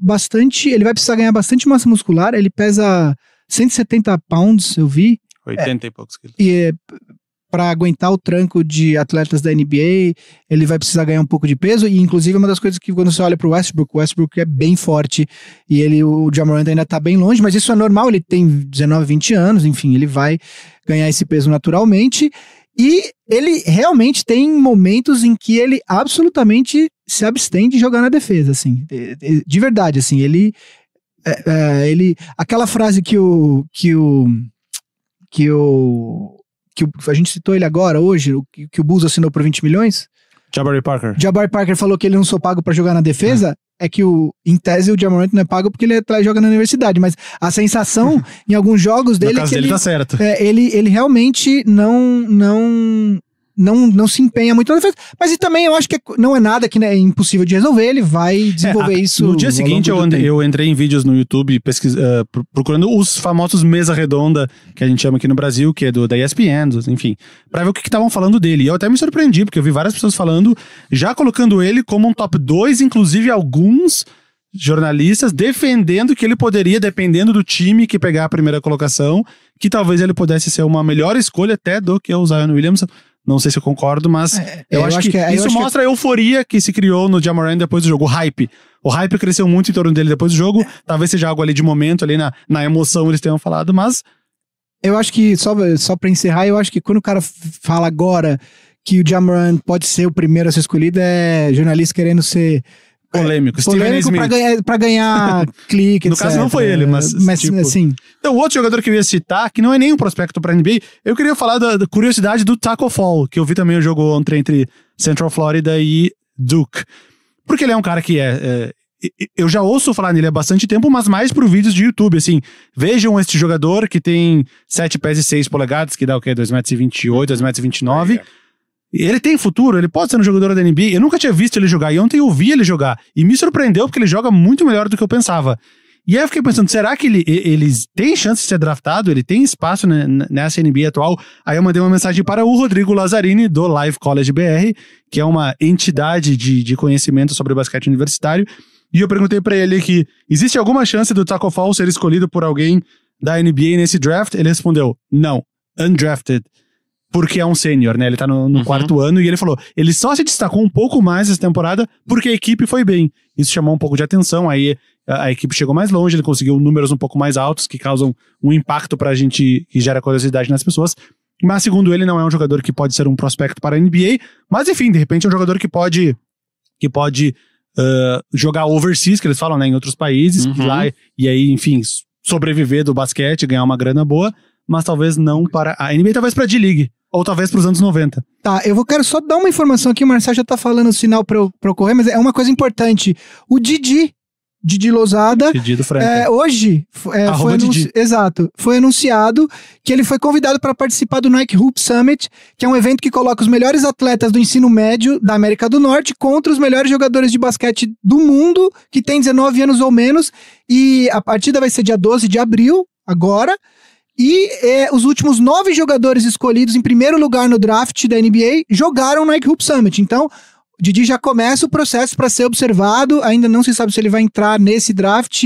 ele vai precisar ganhar bastante massa muscular, ele pesa 170 pounds, eu vi. 80 e poucos quilos. E para aguentar o tranco de atletas da NBA, ele vai precisar ganhar um pouco de peso, e inclusive uma das coisas que quando você olha pro Westbrook, o Westbrook é bem forte, e o Ja Morant ainda tá bem longe, mas isso é normal, ele tem 19, 20 anos, enfim, ele vai ganhar esse peso naturalmente. E ele realmente tem momentos em que ele absolutamente se abstém de jogar na defesa, assim, de verdade, assim, ele aquela frase que a gente citou ele agora, hoje, que o Bulls assinou por 20 milhões. Jabari Parker falou que ele não sou pago pra jogar na defesa. É que em tese o Ja Morant não é pago porque ele joga na universidade, mas a sensação em alguns jogos dele no caso é que dele tá certo. Ele realmente não se empenha muito na defesa, mas também eu acho que não é nada que é impossível de resolver, ele vai desenvolver isso. No dia seguinte eu entrei em vídeos no YouTube procurando os famosos mesa redonda, que a gente chama aqui no Brasil, que é da ESPN, enfim, pra ver o que estavam falando dele. E eu até me surpreendi, porque eu vi várias pessoas falando, já colocando ele como um top 2, inclusive alguns jornalistas defendendo que ele poderia, dependendo do time que pegar a primeira colocação, que talvez ele pudesse ser uma melhor escolha até do que o Zion Williamson. Não sei se eu concordo, mas eu acho que isso mostra a euforia que se criou no Ja Morant depois do jogo. O hype cresceu muito em torno dele depois do jogo. Talvez seja algo ali de momento, ali na emoção eles tenham falado, mas... Eu acho que, só pra encerrar, eu acho que quando o cara fala agora que o Ja Morant pode ser o primeiro a ser escolhido, é jornalista querendo ser... Polêmico pra ganhar clique, no caso não foi ele, mas tipo, assim... Então, outro jogador que eu ia citar, que não é nem um prospecto pra NBA, eu queria falar da curiosidade do Taco Fall, que eu vi também o jogo ontem entre Central Florida e Duke. Porque ele é um cara que eu já ouço falar nele há bastante tempo, mas mais por vídeos de YouTube, assim. Vejam este jogador que tem 7 pés e 6 polegadas, que dá o quê? 2,28 m, 2,29 m. Ele tem futuro, ele pode ser um jogador da NBA. Eu nunca tinha visto ele jogar, e ontem eu vi ele jogar. E me surpreendeu, porque ele joga muito melhor do que eu pensava. E aí eu fiquei pensando, será que ele tem chance de ser draftado? Ele tem espaço nessa NBA atual? Aí eu mandei uma mensagem para o Rodrigo Lazzarini, do Live College BR, que é uma entidade de conhecimento sobre basquete universitário. E eu perguntei para ele que existe alguma chance do Tacko Fall ser escolhido por alguém da NBA nesse draft? Ele respondeu, não, undrafted. Porque é um sênior, né? Ele tá no quarto ano, e ele falou, ele só se destacou um pouco mais essa temporada porque a equipe foi bem. Isso chamou um pouco de atenção, aí a equipe chegou mais longe, ele conseguiu números um pouco mais altos, que causam um impacto pra gente, que gera curiosidade nas pessoas. Mas, segundo ele, não é um jogador que pode ser um prospecto para a NBA, mas enfim, de repente é um jogador que pode jogar overseas, que eles falam, né, em outros países, lá, e aí, enfim, sobreviver do basquete, ganhar uma grana boa, mas talvez não para a NBA, talvez pra D-League. Ou talvez pros anos 90. Tá, quero só dar uma informação aqui, o Marcelo já tá falando o sinal pra eu correr, mas é uma coisa importante. O Didi Lousada, Didi do Franca. Hoje, foi anunciado que ele foi convidado para participar do Nike Hoop Summit, que é um evento que coloca os melhores atletas do ensino médio da América do Norte contra os melhores jogadores de basquete do mundo, que tem 19 anos ou menos, e a partida vai ser dia 12 de abril, agora. E os últimos 9 jogadores escolhidos em primeiro lugar no draft da NBA jogaram no Nike Hoop Summit. Então, o Didi já começa o processo para ser observado. Ainda não se sabe se ele vai entrar nesse draft.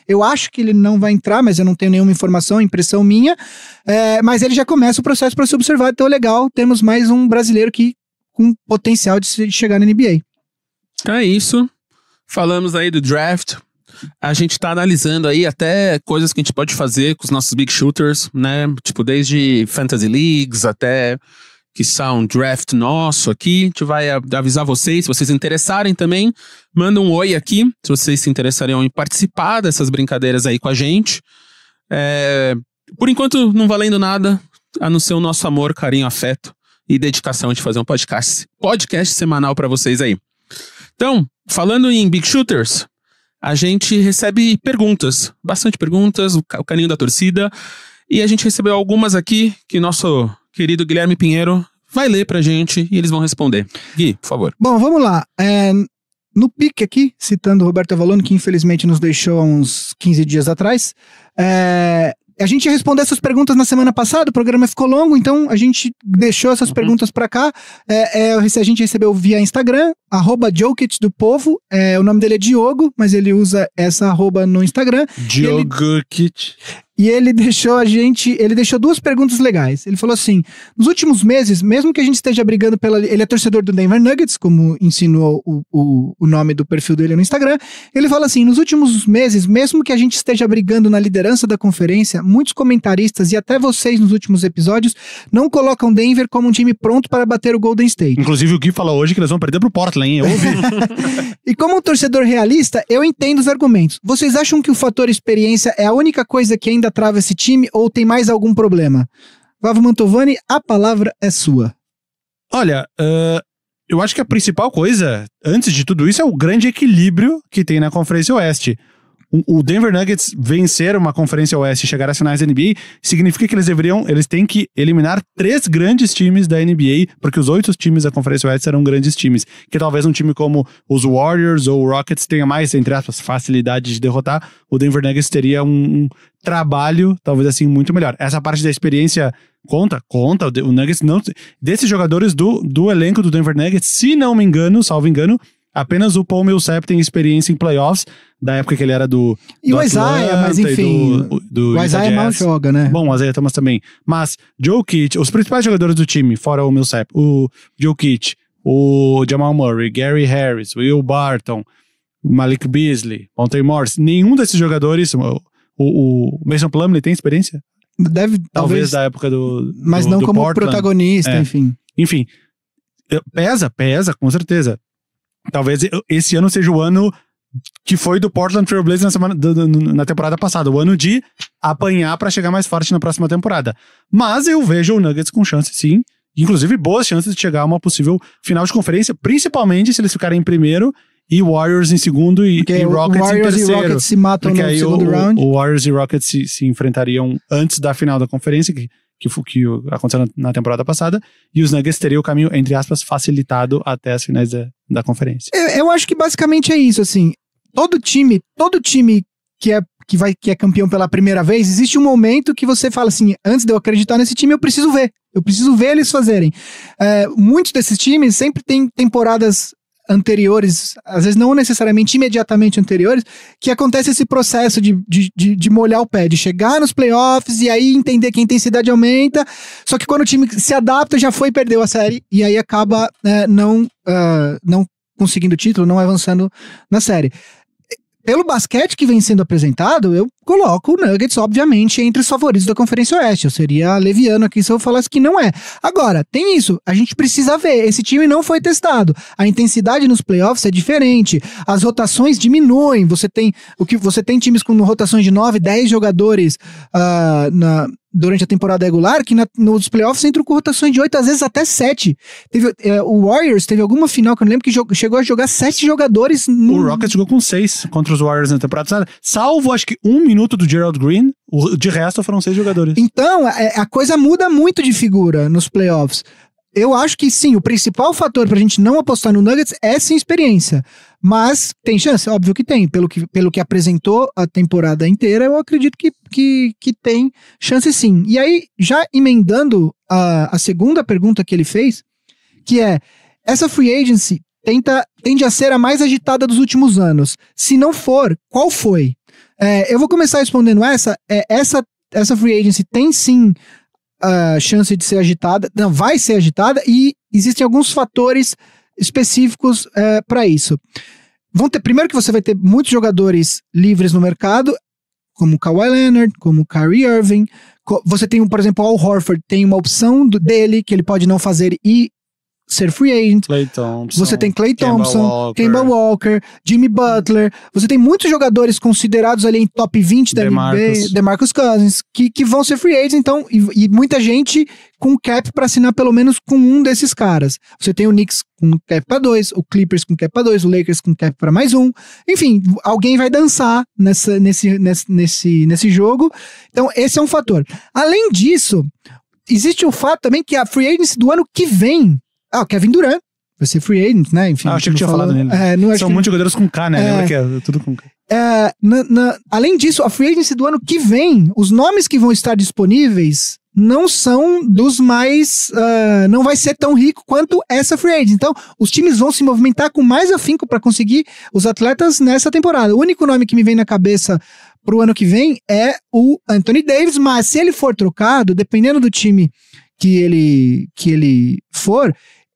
Eu acho que ele não vai entrar, mas eu não tenho nenhuma informação, impressão minha. Mas ele já começa o processo para ser observado. Então, legal, temos mais um brasileiro com potencial de chegar na NBA. Então é isso. Falamos aí do draft. A gente tá analisando aí até coisas que a gente pode fazer com os nossos big shooters, né? Tipo, desde Fantasy Leagues até que são um draft nosso aqui. A gente vai avisar vocês, se vocês interessarem também, manda um oi aqui, se vocês se interessariam em participar dessas brincadeiras aí com a gente. Por enquanto, não valendo nada, a não ser o nosso amor, carinho, afeto e dedicação de fazer um podcast semanal pra vocês aí. Então, falando em big shooters, a gente recebe perguntas, bastante perguntas, o carinho da torcida, e a gente recebeu algumas aqui que nosso querido Guilherme Pinheiro vai ler pra gente e eles vão responder. Gui, por favor. Bom, vamos lá. No pique aqui, citando o Roberto Avalone, que infelizmente nos deixou há uns 15 dias atrás, a gente ia responder essas perguntas na semana passada, o programa ficou longo, então a gente deixou essas perguntas pra cá. A gente recebeu via Instagram, @Jokic do Povo, o nome dele é Diogo, mas ele usa essa arroba no Instagram. Diogokic. E ele deixou duas perguntas legais. Ele falou assim, nos últimos meses, mesmo que a gente esteja brigando ele é torcedor do Denver Nuggets, como insinuou o nome do perfil dele no Instagram. Ele fala assim, nos últimos meses, mesmo que a gente esteja brigando na liderança da conferência, muitos comentaristas e até vocês nos últimos episódios não colocam Denver como um time pronto para bater o Golden State. Inclusive o Gui falou hoje que eles vão perder pro Portland, hein? Eu ouvi. E como um torcedor realista, eu entendo os argumentos. Vocês acham que o fator experiência é a única coisa que ainda trava esse time ou tem mais algum problema? Vavo Mantovani, a palavra é sua. Olha, eu acho que a principal coisa, antes de tudo isso, é o grande equilíbrio que tem na Conferência Oeste. O Denver Nuggets vencer uma Conferência Oeste e chegar às finais da NBA significa que eles têm que eliminar 3 grandes times da NBA, porque os 8 times da Conferência Oeste serão grandes times, que talvez um time como os Warriors ou o Rockets tenha mais, entre aspas, facilidade de derrotar. O Denver Nuggets teria um trabalho, talvez assim, muito melhor. Essa parte da experiência conta. O Nuggets não... Desses jogadores do elenco do Denver Nuggets, se não me engano, salvo engano, apenas o Paul Millsap tem experiência em playoffs, da época que ele era do o Isaiah, mas enfim, o Isaiah mal joga, né? Bom, o Isaiah Thomas também. Mas Jokic, os principais jogadores do time, fora o Millsap, o Jokic, o Jamal Murray, Gary Harris, Will Barton, Malik Beasley, Monte Morris, nenhum desses jogadores, o Mason Plumlee tem experiência? Talvez da época mas não como Portland. Protagonista, enfim. Enfim, pesa, com certeza. Talvez esse ano seja o ano que foi do Portland Trail Blazers na temporada passada, o ano de apanhar pra chegar mais forte na próxima temporada. Mas eu vejo o Nuggets com chance, sim, inclusive boas chances de chegar a uma possível final de conferência, principalmente se eles ficarem em primeiro e Warriors em segundo e Rockets em terceiro. E Rockets se matam no segundo round. O Warriors e Rockets se enfrentariam antes da final da conferência, que aconteceu na temporada passada, e os Nuggets teriam o caminho, entre aspas, facilitado até as finais da conferência. Eu acho que basicamente é isso, assim, todo time que é campeão pela primeira vez, existe um momento que você fala assim, antes de eu acreditar nesse time, eu preciso ver eles fazerem. Muitos desses times sempre têm temporadas anteriores, às vezes não necessariamente imediatamente anteriores, que acontece esse processo de molhar o pé, de chegar nos playoffs e aí entender que a intensidade aumenta, só que quando o time se adapta, já foi e perdeu a série, e aí acaba não conseguindo o título, não avançando na série. Pelo basquete que vem sendo apresentado, eu coloco o Nuggets, obviamente, entre os favoritos da Conferência Oeste. Eu seria leviano aqui se eu falasse que não é. Agora, tem isso, a gente precisa ver. Esse time não foi testado. A intensidade nos playoffs é diferente. As rotações diminuem. Você tem times com rotações de 9, 10 jogadores durante a temporada regular, que nos playoffs entram com rotações de 8, às vezes até 7. O Warriors teve alguma final que eu não lembro que chegou a jogar 7 jogadores. O Rockets jogou com 6 contra os Warriors na temporada passada, salvo acho que 1 minuto do Gerald Green, de resto foram 6 jogadores. Então, a coisa muda muito de figura nos playoffs. Eu acho que sim, o principal fator pra gente não apostar no Nuggets é sim experiência. Mas tem chance? Óbvio que tem. Pelo que apresentou a temporada inteira, eu acredito que tem chance sim. E aí, já emendando a segunda pergunta que ele fez, que é, essa free agency tende a ser a mais agitada dos últimos anos. Se não for, qual foi? Eu vou começar respondendo essa free agency tem sim a chance de ser agitada, não, vai ser agitada, e existem alguns fatores específicos para isso. Primeiro que você vai ter muitos jogadores livres no mercado, como o Kawhi Leonard, como o Kyrie Irving. Você tem, por exemplo, o Al Horford, tem uma opção dele que ele pode não fazer e ser free agent. Klay Thompson, você tem Klay Thompson, Kemba Walker, Jimmy Butler. Você tem muitos jogadores considerados ali em top 20 da NBA, DeMarcus Cousins, que vão ser free agents, então, e muita gente com cap para assinar pelo menos com um desses caras. Você tem o Knicks com cap para 2, o Clippers com cap para 2, o Lakers com cap para mais um. Enfim, alguém vai dançar nesse jogo. Então, esse é um fator. Além disso, existe o fato também que a free agency do ano que vem, o Kevin Durant vai ser free agent, né? Enfim, achei que tinha falado nele. São muitos jogadores com K, né? Lembra que é tudo com K. Além disso, a free agency do ano que vem, os nomes que vão estar disponíveis não são dos mais... não vai ser tão rico quanto essa free agency. Então, os times vão se movimentar com mais afinco para conseguir os atletas nessa temporada. O único nome que me vem na cabeça pro ano que vem é o Anthony Davis, mas se ele for trocado, dependendo do time que ele for,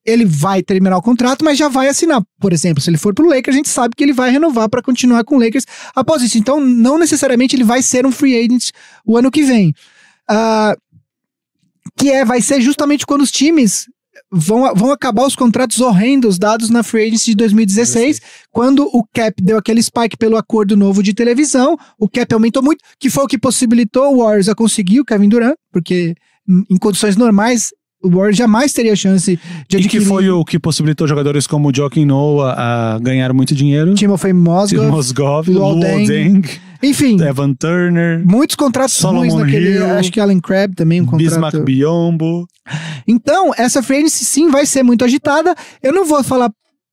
ele vai terminar o contrato, mas já vai assinar. Por exemplo, se ele for pro Lakers, a gente sabe que ele vai renovar para continuar com o Lakers após isso. Então, não necessariamente ele vai ser um free agent o ano que vem. Vai ser justamente quando os times vão acabar os contratos horrendos dados na free agency de 2016, quando o cap deu aquele spike pelo acordo novo de televisão, o cap aumentou muito, que foi o que possibilitou o Warriors a conseguir o Kevin Durant, porque em condições normais o Warriors jamais teria chance de adquirir. E que foi o que possibilitou jogadores como o Joakim Noah a ganhar muito dinheiro. Timofey Mozgov, Luol Deng, enfim, Evan Turner, muitos contratos ruins naquele, acho que Allen Crabbe também um contrato. Bismack Biyombo. Então, essa free agency sim vai ser muito agitada. Eu não vou falar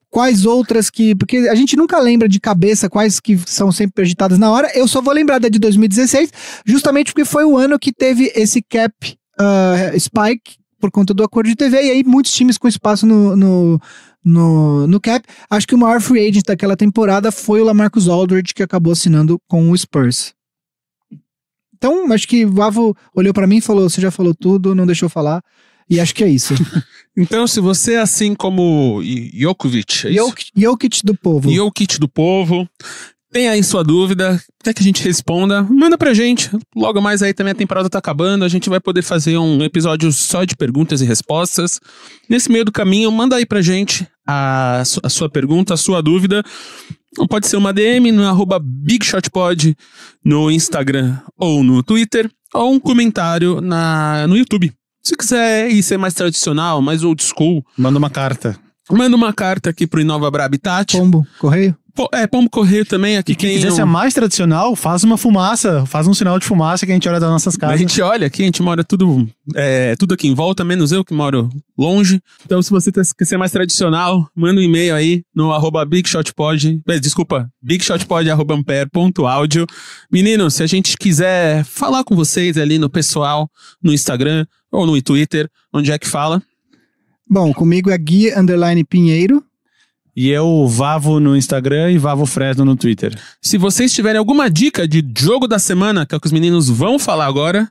quais outras porque a gente nunca lembra de cabeça quais que são sempre agitadas na hora. Eu só vou lembrar da de 2016, justamente porque foi o ano que teve esse cap spike por conta do acordo de TV, e aí muitos times com espaço no cap. Acho que o maior free agent daquela temporada foi o LaMarcus Aldridge, que acabou assinando com o Spurs. Então, acho que o Vavo olhou pra mim e falou, você já falou tudo, não deixou falar, e acho que é isso. Então, se você é assim como Jokovic, Jokic do povo, tem aí sua dúvida, quer que a gente responda, manda pra gente. Logo mais aí também a temporada tá acabando, a gente vai poder fazer um episódio só de perguntas e respostas. Nesse meio do caminho, manda aí pra gente a sua pergunta, a sua dúvida. Pode ser uma DM no @BigShotPod no Instagram ou no Twitter, ou um comentário no YouTube. Se quiser ir ser mais tradicional, mais old school, manda uma carta. Manda uma carta aqui pro Inova Habitat. Pombo, correio? Pombo correio também. Aqui E quem quiser ser mais tradicional, faz uma fumaça, faz um sinal de fumaça que a gente olha das nossas casas. A gente olha aqui, a gente mora tudo aqui em volta, menos eu que moro longe. Então, se você quer ser mais tradicional, manda um e-mail aí no @bigshotpod. Desculpa, bigshotpod@ampere.audio. Meninos, se a gente quiser falar com vocês ali no pessoal, no Instagram ou no Twitter, onde é que fala? Bom, comigo é Gui_Pinheiro. E eu, Vavo no Instagram e Vavo Fresno no Twitter. Se vocês tiverem alguma dica de jogo da semana, que é o que os meninos vão falar agora,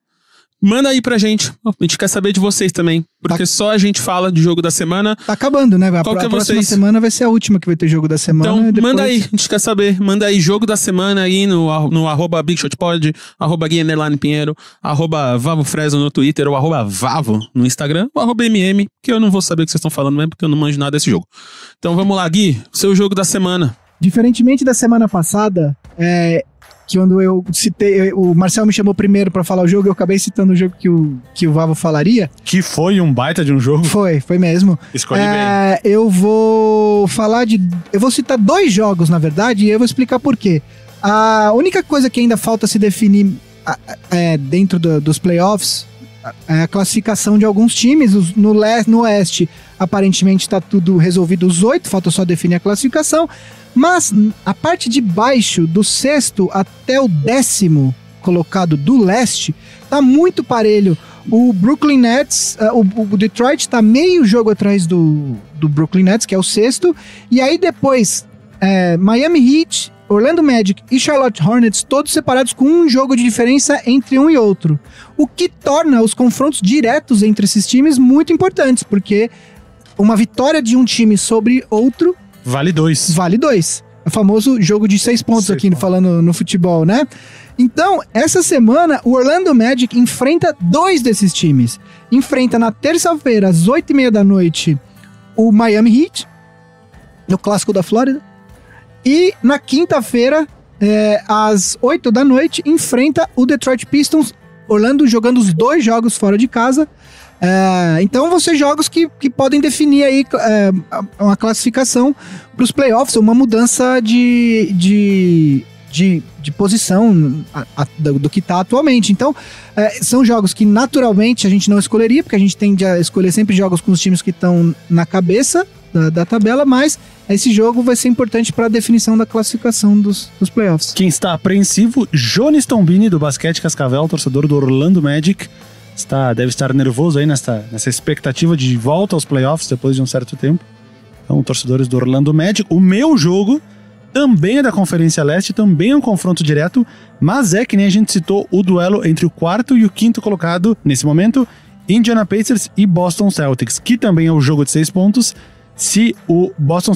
manda aí pra gente. A gente quer saber de vocês também. Porque só a gente fala de jogo da semana. Tá acabando, né? A próxima vocês? semana vai ser a última que vai ter jogo da semana. Então, depois... manda aí. A gente quer saber. Manda aí jogo da semana aí no @BigShotPod, @Gui_Pinheiro, @VavoFresno no Twitter, ou @Vavo no Instagram, ou @MM, que eu não vou saber o que vocês estão falando mesmo, porque eu não manjo nada desse jogo. Então vamos lá, Gui. Seu jogo da semana. Diferentemente da semana passada, que quando eu citei, o Marcel me chamou primeiro pra falar o jogo, eu acabei citando o jogo que o Vavo falaria. Que foi um baita de um jogo. Foi mesmo. Escolhe bem. Eu vou citar 2 jogos, na verdade, e eu vou explicar por quê. A única coisa que ainda falta se definir dentro dos playoffs é a classificação de alguns times. No Oeste, aparentemente está tudo resolvido, os 8, falta só definir a classificação. Mas a parte de baixo, do 6º até o 10º colocado do Leste, tá muito parelho. O Brooklyn Nets, o Detroit tá meio jogo atrás do Brooklyn Nets, que é o 6º. E aí depois, Miami Heat, Orlando Magic e Charlotte Hornets, todos separados com um jogo de diferença entre um e outro. O que torna os confrontos diretos entre esses times muito importantes, porque uma vitória de um time sobre outro vale 2. Vale 2. O famoso jogo de 6 pontos aqui, falando no futebol, né? Então, essa semana, o Orlando Magic enfrenta 2 desses times. Enfrenta na terça-feira, às 8h30 da noite, o Miami Heat, no Clássico da Flórida. E na quinta-feira, às 8 da noite, enfrenta o Detroit Pistons. Orlando jogando os 2 jogos fora de casa. Então vão ser jogos que podem definir aí uma classificação para os playoffs, uma mudança de posição do que está atualmente. Então são jogos que naturalmente a gente não escolheria, porque a gente tende a escolher sempre jogos com os times que estão na cabeça da tabela, mas esse jogo vai ser importante para a definição da classificação dos playoffs. Quem está apreensivo, Jones Tombini, do Basquete Cascavel, torcedor do Orlando Magic. Deve estar nervoso aí nessa expectativa de volta aos playoffs depois de um certo tempo. Então, torcedores do Orlando Magic. O meu jogo também é da Conferência Leste, também é um confronto direto, mas que nem a gente citou, o duelo entre o 4º e o 5º colocado, nesse momento, Indiana Pacers e Boston Celtics, que também é o jogo de 6 pontos. Se o Boston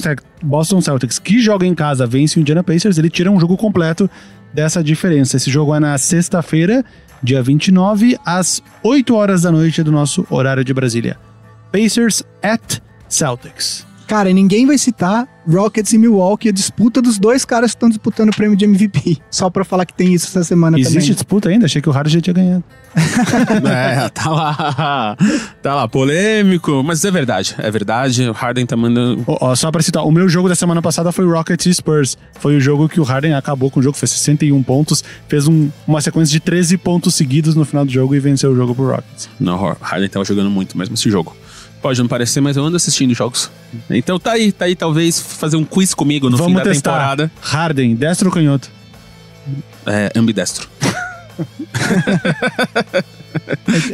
Celtics, que joga em casa, vence o Indiana Pacers, ele tira um jogo completo dessa diferença. Esse jogo é na sexta-feira, dia 29, às 8 horas da noite do nosso horário de Brasília. Pacers at Celtics. Cara, e ninguém vai citar Rockets e Milwaukee, a disputa dos 2 caras que estão disputando o prêmio de MVP. Só pra falar que tem isso essa semana também. Existe disputa ainda? Achei que o Harden já tinha ganhado. Tá lá, polêmico, mas é verdade, o Harden tá mandando... Só pra citar, o meu jogo da semana passada foi Rockets e Spurs, foi o jogo que o Harden acabou com o jogo, fez 61 pontos, fez uma sequência de 13 pontos seguidos no final do jogo e venceu o jogo pro Rockets. Não, o Harden tava jogando muito mesmo esse jogo. Pode não parecer, mas eu ando assistindo jogos. Então tá aí, talvez fazer um quiz comigo no fim da temporada. Harden, destro ou canhoto? Ambidestro.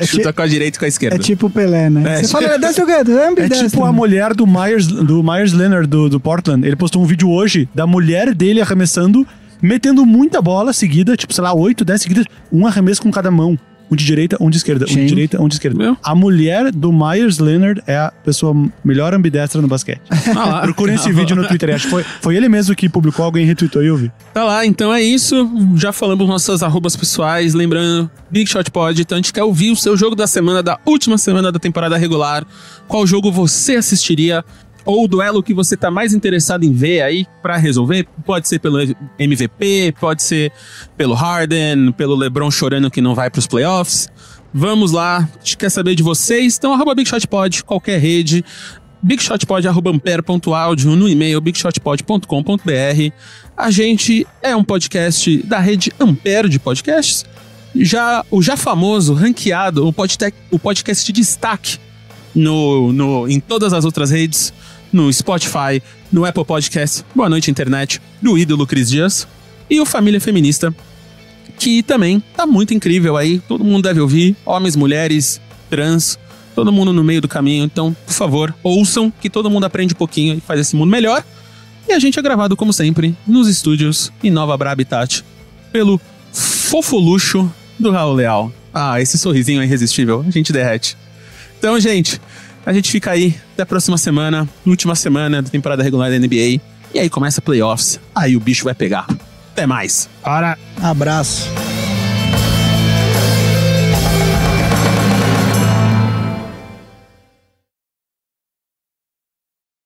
Chuta com a direita e com a esquerda. É tipo o Pelé, né? Você fala, destro ou canhoto? É tipo a mulher do Myers Leonard do Portland. Ele postou um vídeo hoje da mulher dele arremessando, metendo muita bola seguida, tipo, sei lá, 8, 10 seguidas, um arremesso com cada mão. Um de direita, um de esquerda. Um de direita, um de esquerda. Meu. A mulher do Myers Leonard é a pessoa melhor ambidestra no basquete. Procurem esse vídeo no Twitter. Acho que foi ele mesmo que publicou, alguém retweetou e eu vi. Tá lá, então é isso. Já falamos nossas arrobas pessoais. Lembrando, Big Shot Pod. Então a gente quer ouvir o seu jogo da semana, da última semana da temporada regular. Qual jogo você assistiria? Ou o duelo que você tá mais interessado em ver aí pra resolver. Pode ser pelo MVP, pode ser pelo Harden, pelo LeBron chorando que não vai pros playoffs. Vamos lá, a gente quer saber de vocês. Então, @BigShotPod, qualquer rede. bigshotpod@ampere.audio, no e-mail bigshotpod.com.br. A gente é um podcast da rede Ampere de podcasts. O já famoso, ranqueado, o podcast de destaque em todas as outras redes, no Spotify, no Apple Podcast, Boa Noite Internet, do ídolo Cris Dias, e o Família Feminista, que também tá muito incrível aí, todo mundo deve ouvir, homens, mulheres, trans, todo mundo no meio do caminho. Então, por favor, ouçam, que todo mundo aprende um pouquinho e faz esse mundo melhor. E a gente é gravado, como sempre, nos estúdios em Nova Bra Habitat, pelo fofo luxo do Raul Leal. Ah, esse sorrisinho é irresistível, a gente derrete. Então, gente, a gente fica aí até a próxima semana, última semana da temporada regular da NBA. E aí começa playoffs, aí o bicho vai pegar. Até mais. Abraço.